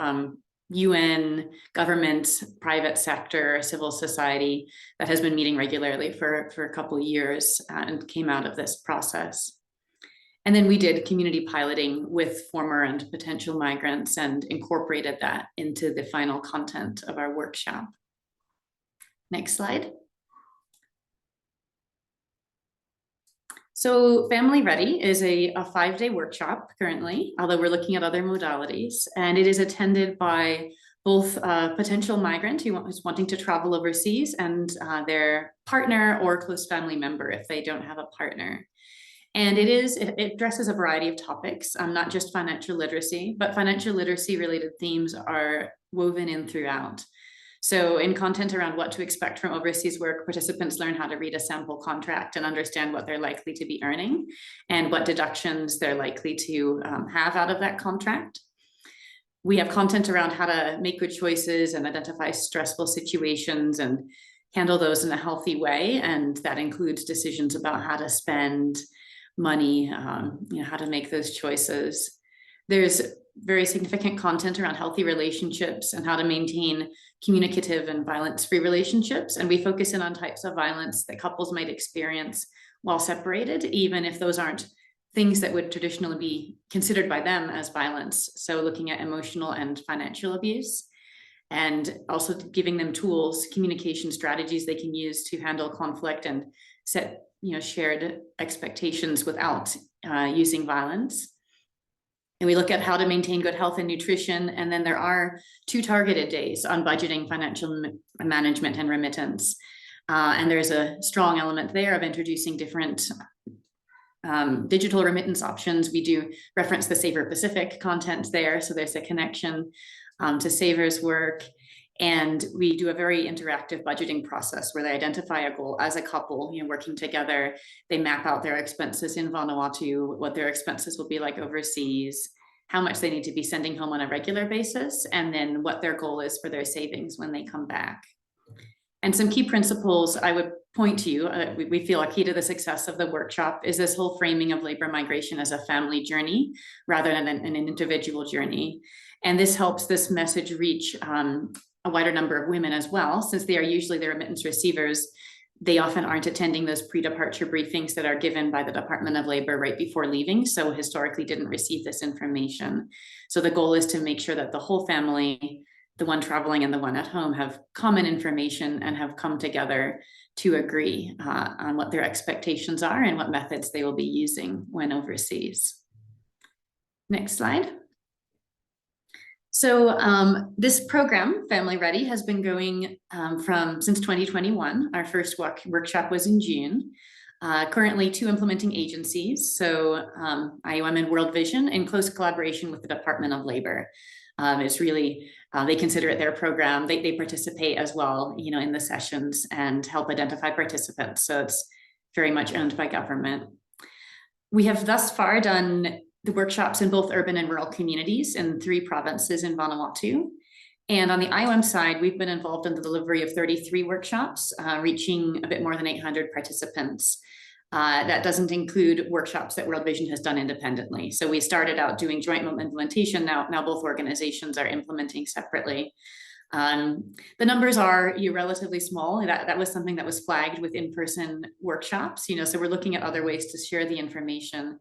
Speaker 6: UN, government, private sector, civil society that has been meeting regularly for a couple of years and came out of this process. And then we did community piloting with former and potential migrants and incorporated that into the final content of our workshop. Next slide. So Family Ready is a 5-day workshop currently, although we're looking at other modalities, and it is attended by both a potential migrant who's wanting to travel overseas and their partner or close family member if they don't have a partner. And it addresses a variety of topics, not just financial literacy, but financial literacy related themes are woven in throughout. So in content around what to expect from overseas work, participants learn how to read a sample contract and understand what they're likely to be earning and what deductions they're likely to have out of that contract. We have content around how to make good choices and identify stressful situations and handle those in a healthy way. And that includes decisions about how to spend money, how to make those choices. There's very significant content around healthy relationships and how to maintain communicative and violence-free relationships. And we focus in on types of violence that couples might experience while separated, even if those aren't things that would traditionally be considered by them as violence. So looking at emotional and financial abuse, and also giving them tools, communication strategies they can use to handle conflict and set shared expectations without using violence. And we look at how to maintain good health and nutrition. And then there are 2 targeted days on budgeting, financial management, and remittance. And there's a strong element there of introducing different digital remittance options. We do reference the Saver Pacific content there. So there's a connection to Saver's work. And we do a very interactive budgeting process where they identify a goal as a couple, working together. They map out their expenses in Vanuatu, what their expenses will be like overseas, how much they need to be sending home on a regular basis, and then what their goal is for their savings when they come back. And some key principles I would point to you, we feel a key to the success of the workshop is this whole framing of labor migration as a family journey rather than an individual journey. And this helps this message reach a wider number of women as well, since they are usually the remittance receivers. They often aren't attending those pre-departure briefings that are given by the Department of Labor right before leaving, so historically didn't receive this information. So the goal is to make sure that the whole family, the one traveling and the one at home, have common information and have come together to agree on what their expectations are and what methods they will be using when overseas. Next slide. So this program, Family Ready, has been going since 2021. Our first workshop was in June. Currently 2 implementing agencies, so IOM and World Vision, in close collaboration with the Department of Labor. It's really, they consider it their program. They participate as well, in the sessions and help identify participants. So it's very much owned by government. We have thus far done the workshops in both urban and rural communities in 3 provinces in Vanuatu. And on the IOM side, we've been involved in the delivery of 33 workshops, reaching a bit more than 800 participants. That doesn't include workshops that World Vision has done independently. So we started out doing joint implementation. Now both organizations are implementing separately. The numbers are relatively small. That was something that was flagged with in-person workshops, so we're looking at other ways to share the information.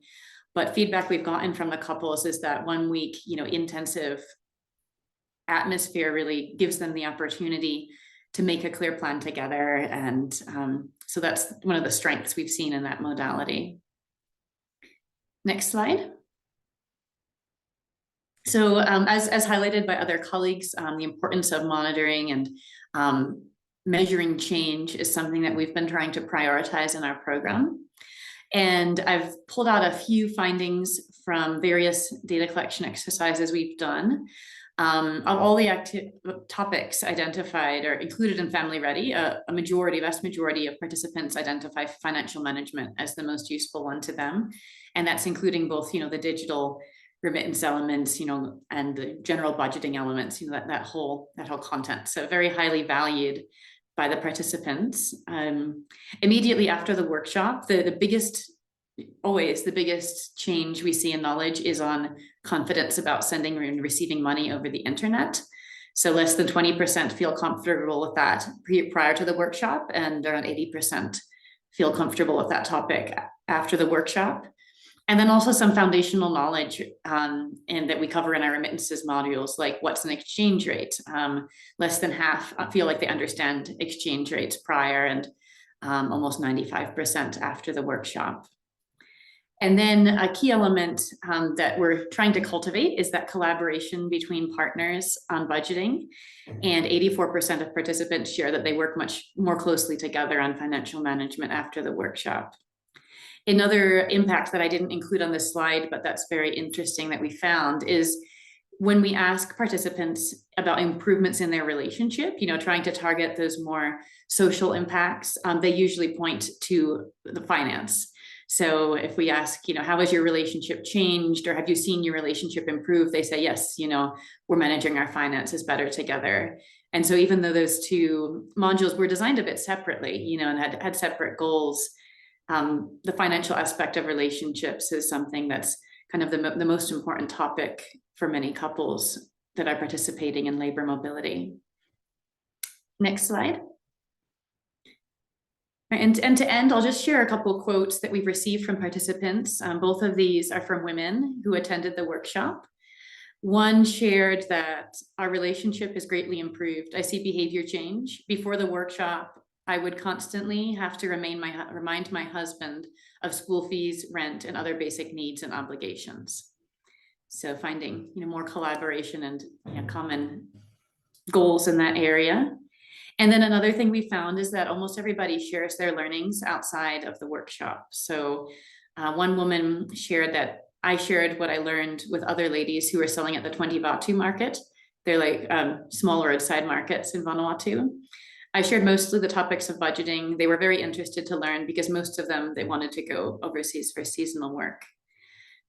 Speaker 6: But feedback we've gotten from the couples is that 1 week, intensive atmosphere really gives them the opportunity to make a clear plan together. And so that's one of the strengths we've seen in that modality. Next slide. So as highlighted by other colleagues, the importance of monitoring and measuring change is something that we've been trying to prioritize in our program. And I've pulled out a few findings from various data collection exercises we've done. Of all the topics identified or included in Family Ready, vast majority of participants identify financial management as the most useful one to them. And that's including both, the digital remittance elements, and the general budgeting elements, that whole content. So very highly valued by the participants. Immediately after the workshop, the biggest change we see in knowledge is on confidence about sending and receiving money over the internet. So less than 20% feel comfortable with that prior to the workshop, and around 80% feel comfortable with that topic after the workshop. And then also some foundational knowledge and that we cover in our remittances modules, like what's an exchange rate. Less than half feel like they understand exchange rates prior, and almost 95% after the workshop. And then a key element that we're trying to cultivate is that collaboration between partners on budgeting. And 84% of participants share that they work much more closely together on financial management after the workshop. Another impact that I didn't include on this slide, but that's very interesting that we found, is when we ask participants about improvements in their relationship, trying to target those more social impacts, they usually point to the finance. So if we ask, how has your relationship changed, or have you seen your relationship improve? They say, yes, we're managing our finances better together. And so even though those two modules were designed a bit separately, and had separate goals, the financial aspect of relationships is something that's kind of the most important topic for many couples that are participating in labor mobility. Next slide. And to end, I'll just share a couple of quotes that we've received from participants. Both of these are from women who attended the workshop. One shared that our relationship is greatly improved. I see behavior change. Before the workshop, I would constantly have to remind my husband of school fees, rent, and other basic needs and obligations. So finding more collaboration and common goals in that area. And then another thing we found is that almost everybody shares their learnings outside of the workshop. So one woman shared that I shared what I learned with other ladies who were selling at the 20 Vanuatu market. They're like small roadside markets in Vanuatu. I shared mostly the topics of budgeting. They were very interested to learn because most of them, they wanted to go overseas for seasonal work.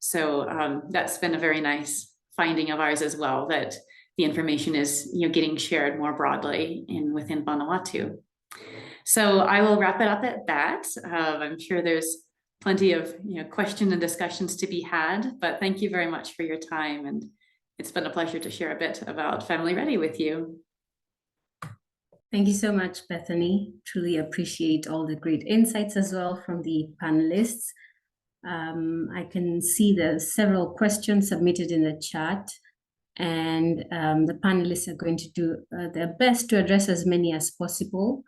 Speaker 6: So that's been a very nice finding of ours as well, that the information is getting shared more broadly within Vanuatu. So I will wrap it up at that. I'm sure there's plenty of questions and discussions to be had, but thank you very much for your time. And it's been a pleasure to share a bit about Family Ready with you.
Speaker 2: Thank you so much, Bethany. Truly appreciate all the great insights as well from the panelists. I can see there's several questions submitted in the chat, and the panelists are going to do their best to address as many as possible.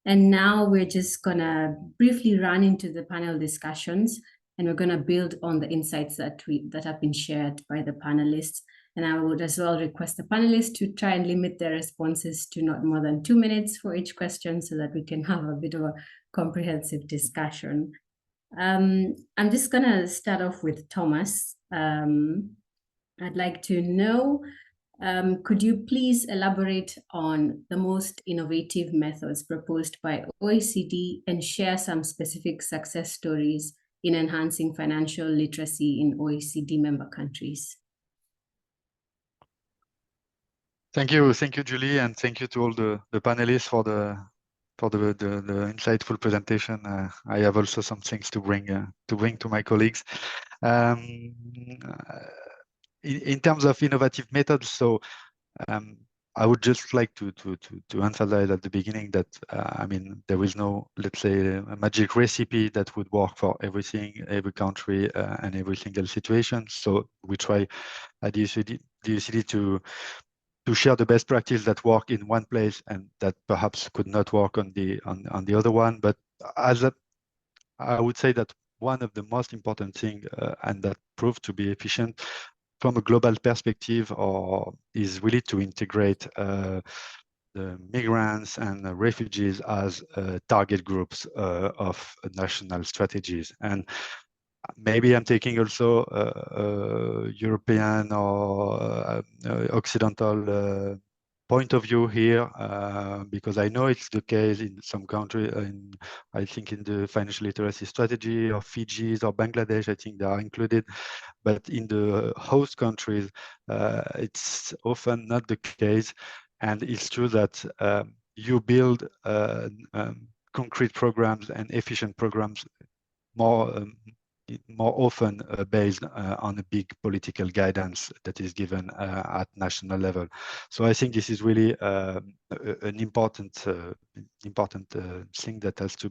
Speaker 2: And now we're just gonna briefly run into the panel discussions, and we're gonna build on the insights that have been shared by the panelists. And I would as well request the panelists to try and limit their responses to not more than 2 minutes for each question, so that we can have a bit of a comprehensive discussion. I'm just gonna start off with Thomas. I'd like to know, could you please elaborate on the most innovative methods proposed by OECD and share some specific success stories in enhancing financial literacy in OECD member countries?
Speaker 3: Thank you, Julie, and thank you to all the panelists for the insightful presentation. I have also some things to bring to my colleagues. In terms of innovative methods, so I would just like to emphasize at the beginning that I mean, there is no, let's say, a magic recipe that would work for everything, every country, and every single situation. So we try at DUCD to share the best practice that work in one place and that perhaps could not work on the other one. But I would say that one of the most important thing and that proved to be efficient from a global perspective is really to integrate the migrants and the refugees as target groups of national strategies. And maybe I'm taking also European or Occidental point of view here, because I know it's the case in some countries. I think in the financial literacy strategy of Fiji's or Bangladesh, I think they are included. But in the host countries, it's often not the case. And it's true that you build concrete programs and efficient programs more often based on a big political guidance that is given at national level. So I think this is really an important thing that has to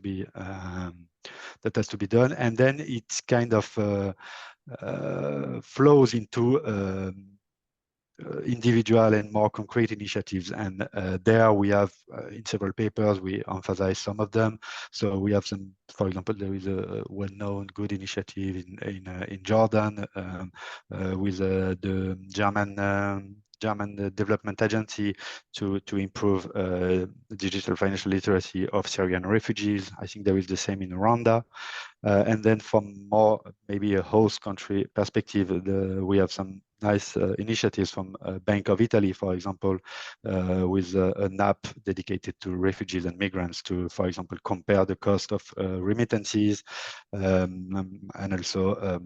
Speaker 3: be done, and then it's kind of flows into individual and more concrete initiatives. And there we have, in several papers, we emphasize some of them. So we have some, for example, there is a well-known good initiative in Jordan with the German Development Agency to improve digital financial literacy of Syrian refugees. I think there is the same in Rwanda. And then from more maybe a host country perspective, we have some nice initiatives from Bank of Italy, for example, with an app dedicated to refugees and migrants to, for example, compare the cost of remittances and also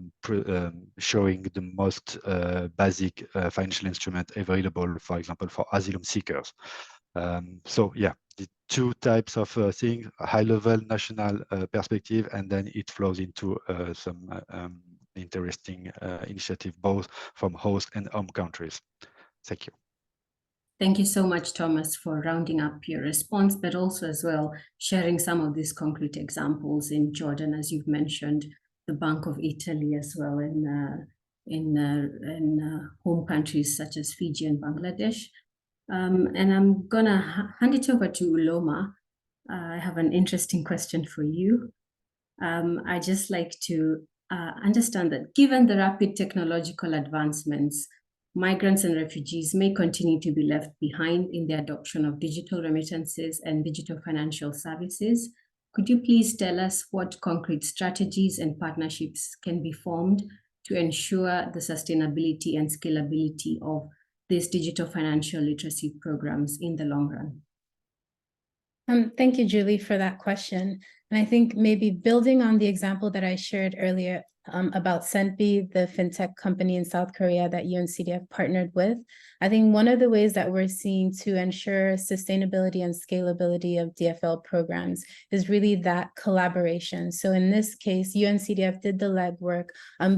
Speaker 3: showing the most basic financial instrument available, for example, for asylum seekers. So yeah, the two types of things: high-level national perspective, and then it flows into some interesting initiative both from host and home countries. Thank you.
Speaker 2: Thank you so much, Thomas, for rounding up your response, but also as well sharing some of these concrete examples in Jordan, as you've mentioned, the Bank of Italy as well in home countries such as Fiji and Bangladesh. And I'm gonna hand it over to Uloma. I have an interesting question for you. I'd just like to understand that given the rapid technological advancements, migrants and refugees may continue to be left behind in the adoption of digital remittances and digital financial services. Could you please tell us what concrete strategies and partnerships can be formed to ensure the sustainability and scalability of these digital financial literacy programs in the long run?
Speaker 4: Thank you, Julie, for that question. And I think maybe building on the example that I shared earlier about Senpi, the fintech company in South Korea that UNCDF partnered with, I think one of the ways that we're seeing to ensure sustainability and scalability of DFL programs is really that collaboration. So in this case, UNCDF did the legwork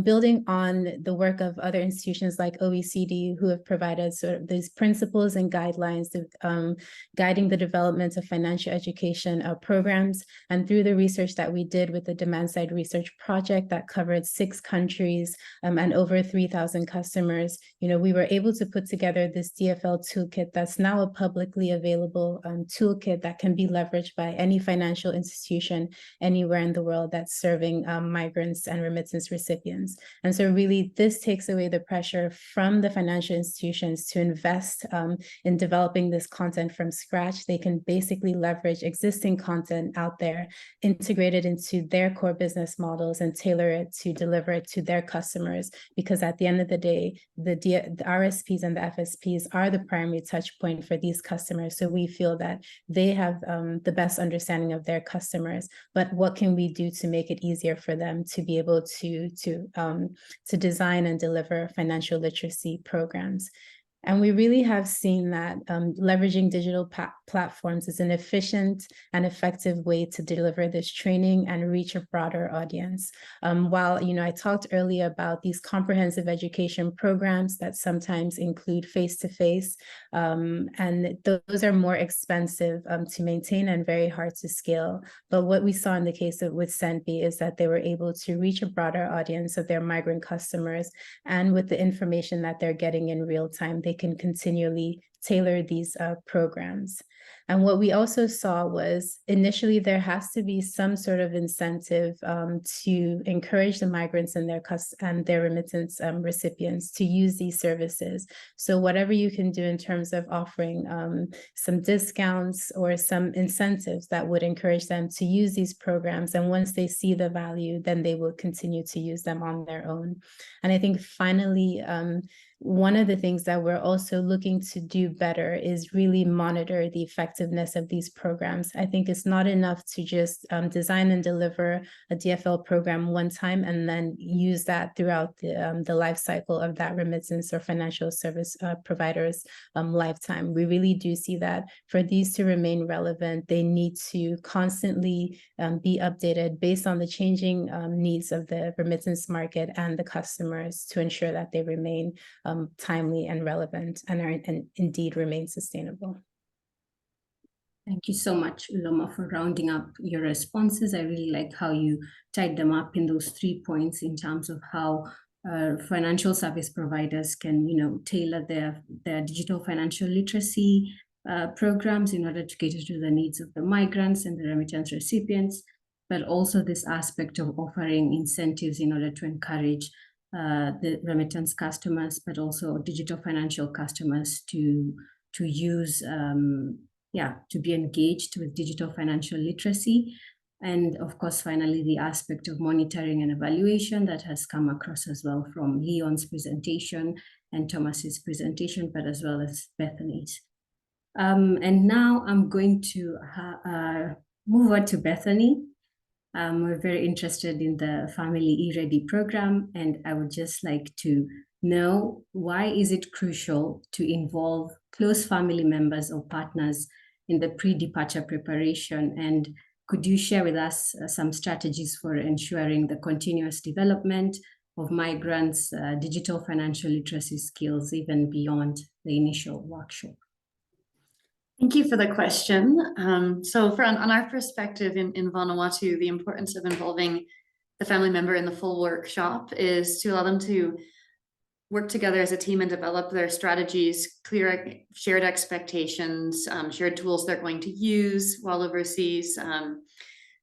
Speaker 4: building on the work of other institutions like OECD, who have provided sort of these principles and guidelines to, guiding the development of financial education programs. And through the research that we did with the demand-side research project that covered 6 countries and over 3,000 customers, we were able to put together this DFL toolkit that's now a publicly available toolkit that can be leveraged by any financial institution anywhere in the world that's serving migrants and remittance recipients. And so really this takes away the pressure from the financial institutions to invest in developing this content from scratch. They can basically leverage existing content out there, integrate it into their core business models and tailor it to deliver it to their customers, because at the end of the day, the RSPs and the FSPs are the primary touch point for these customers. So we feel that they have the best understanding of their customers, but what can we do to make it easier for them to be able to design and deliver financial literacy programs? And we really have seen that leveraging digital platforms is an efficient and effective way to deliver this training and reach a broader audience. While, I talked earlier about these comprehensive education programs that sometimes include face-to-face, and those are more expensive to maintain and very hard to scale. But what we saw in the case with Senpi is that they were able to reach a broader audience of their migrant customers, and with the information that they're getting in real time, they can continually tailor these programs. And what we also saw was initially there has to be some sort of incentive to encourage the migrants and their remittance recipients to use these services. So whatever you can do in terms of offering some discounts or some incentives that would encourage them to use these programs. And once they see the value, then they will continue to use them on their own. And I think finally, one of the things that we're also looking to do better is really monitor the effectiveness of these programs. I think it's not enough to just design and deliver a DFL program one time and then use that throughout the life cycle of that remittance or financial service provider's lifetime. We really do see that for these to remain relevant, they need to constantly be updated based on the changing needs of the remittance market and the customers to ensure that they remain timely and relevant and indeed remain sustainable.
Speaker 2: Thank you so much, Uloma, for rounding up your responses. I really like how you tied them up in those 3 points in terms of how financial service providers can, tailor their digital financial literacy programs in order to cater to the needs of the migrants and the remittance recipients, but also this aspect of offering incentives in order to encourage the remittance customers, but also digital financial customers to use, to be engaged with digital financial literacy. And of course, finally, the aspect of monitoring and evaluation that has come across as well from Leon's presentation and Thomas's presentation, but as well as Bethany's. And now I'm going to move on to Bethany. We're very interested in the Family eReady program, and I would just like to know, why is it crucial to involve close family members or partners in the pre-departure preparation? And could you share with us some strategies for ensuring the continuous development of migrants' digital financial literacy skills even beyond the initial workshop?
Speaker 6: Thank you for the question. So on our perspective in Vanuatu, the importance of involving the family member in the full workshop is to allow them to work together as a team and develop their strategies, clear shared expectations, shared tools they're going to use while overseas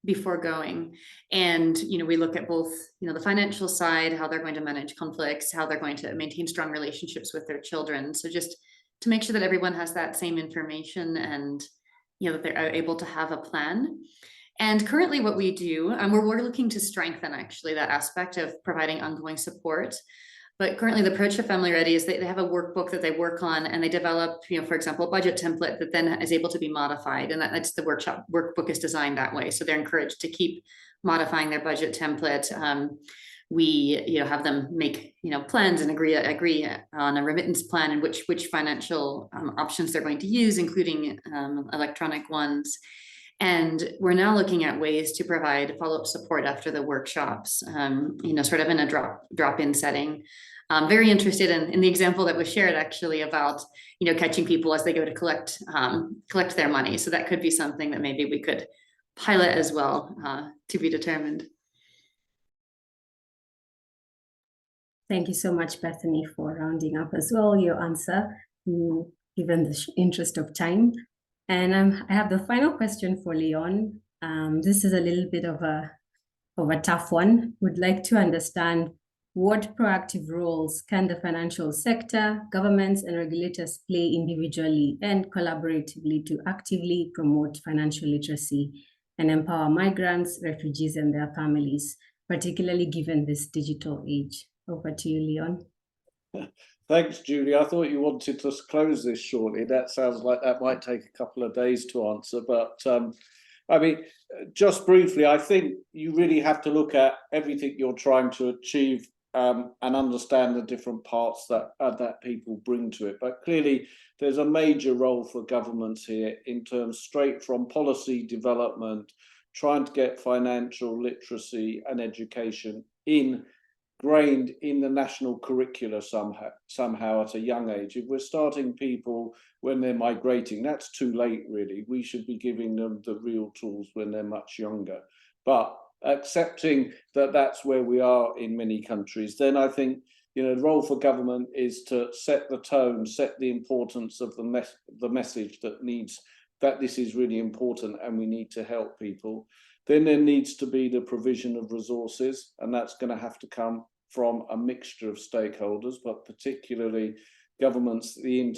Speaker 6: before going. And, we look at both, the financial side, how they're going to manage conflicts, how they're going to maintain strong relationships with their children. So just to make sure that everyone has that same information and, that they're able to have a plan. And currently what we do, we're looking to strengthen actually that aspect of providing ongoing support. But currently the approach of Family Ready is they have a workbook that they work on, and they develop, for example, a budget template that then is able to be modified. And that's the workbook is designed that way. So they're encouraged to keep modifying their budget template. We have them make plans and agree on a remittance plan and which financial options they're going to use, including electronic ones. And we're now looking at ways to provide follow-up support after the workshops, sort of in a drop-in setting. Very interested in the example that was shared actually about catching people as they go to collect their money. So that could be something that maybe we could pilot as well, to be determined.
Speaker 2: Thank you so much, Bethany, for rounding up as well your answer, given the interest of time. And I have the final question for Leon. This is a little bit of a tough one. Would like to understand, what proactive roles can the financial sector, governments, and regulators play individually and collaboratively to actively promote financial literacy and empower migrants, refugees, and their families, particularly given this digital age? Over to you, Leon.
Speaker 5: Thanks, Julie. I thought you wanted to close this shortly. That sounds like that might take a couple of days to answer. But just briefly, I think you really have to look at everything you're trying to achieve and understand the different parts that people bring to it. But clearly, there's a major role for governments here in terms straight from policy development, trying to get financial literacy and education ingrained in the national curricula somehow at a young age. If we're starting people when they're migrating, that's too late, really. We should be giving them the real tools when they're much younger. But accepting that that's where we are in many countries, then I think, you know, the role for government is to set the tone, set the importance of the message that this is really important and we need to help people. Then there needs to be the provision of resources, and that's going to have to come from a mixture of stakeholders, but particularly governments and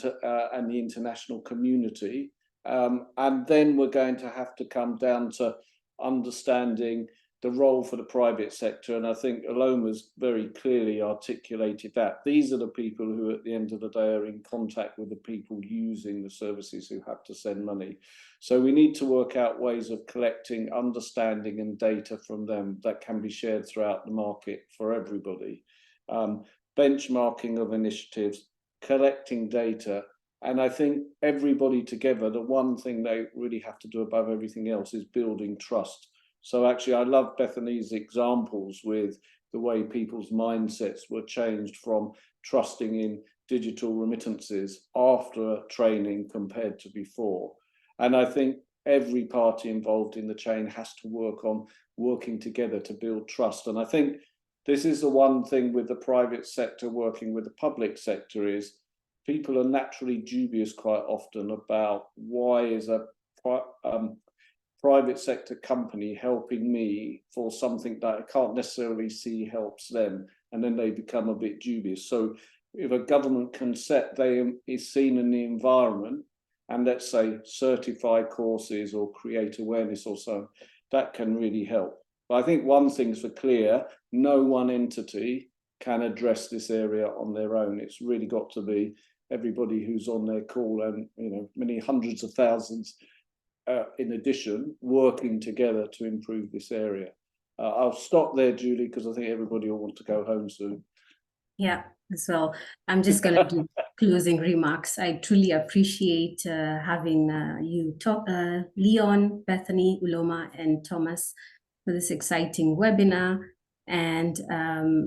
Speaker 5: the international community. And then we're going to have to come down to understanding the role for the private sector. And I think Aloma's very clearly articulated that. These are the people who at the end of the day are in contact with the people using the services who have to send money. So we need to work out ways of collecting understanding and data from them that can be shared throughout the market for everybody. Benchmarking of initiatives, collecting data. And I think everybody together, the one thing they really have to do above everything else is building trust. So actually, I love Bethany's examples with the way people's mindsets were changed from trusting in digital remittances after training compared to before. And I think every party involved in the chain has to work on working together to build trust. And I think this is the one thing with the private sector working with the public sector is people are naturally dubious quite often about why is a private sector company helping me for something that I can't necessarily see helps them, and then they become a bit dubious. So if a government can set is seen in the environment and let's say certify courses or create awareness or so, that can really help. But I think one thing's for clear, no one entity can address this area on their own. It's really got to be everybody who's on their call and, you know, many hundreds of thousands in addition, working together to improve this area. I'll stop there, Julie, because I think everybody will want to go home soon.
Speaker 2: Yeah, so I'm just going to do closing remarks. I truly appreciate having you talk, Leon, Bethany, Uloma, and Thomas for this exciting webinar. And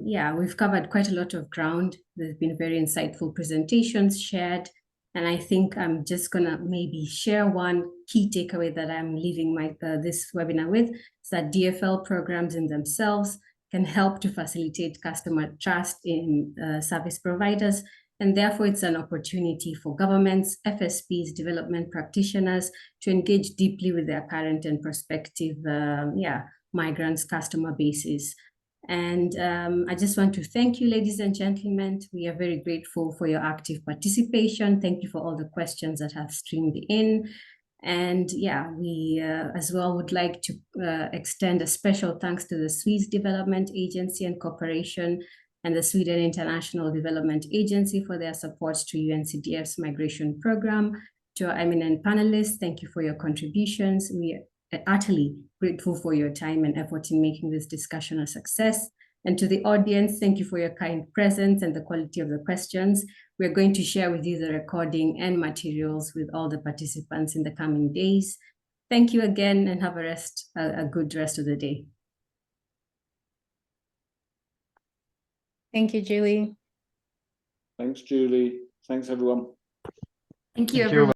Speaker 2: yeah, we've covered quite a lot of ground. There's been very insightful presentations shared. And I think I'm just gonna maybe share one key takeaway that I'm leaving this webinar with, is that DFL programs in themselves can help to facilitate customer trust in service providers. And therefore, it's an opportunity for governments, FSPs, development practitioners to engage deeply with their current and prospective migrants customer bases. And I just want to thank you, ladies and gentlemen. We are very grateful for your active participation. Thank you for all the questions that have streamed in. And yeah, we as well would like to extend a special thanks to the Swiss Development Agency and Corporation and the Sweden International Development Agency for their support to UNCDF's migration program. To our eminent panelists, thank you for your contributions. We are utterly grateful for your time and effort in making this discussion a success. And to the audience, thank you for your kind presence and the quality of the questions. We're going to share with you the recording and materials with all the participants in the coming days. Thank you again and have a good rest of the day.
Speaker 4: Thank you, Julie.
Speaker 5: Thanks, Julie. Thanks, everyone.
Speaker 6: Thank you, everyone.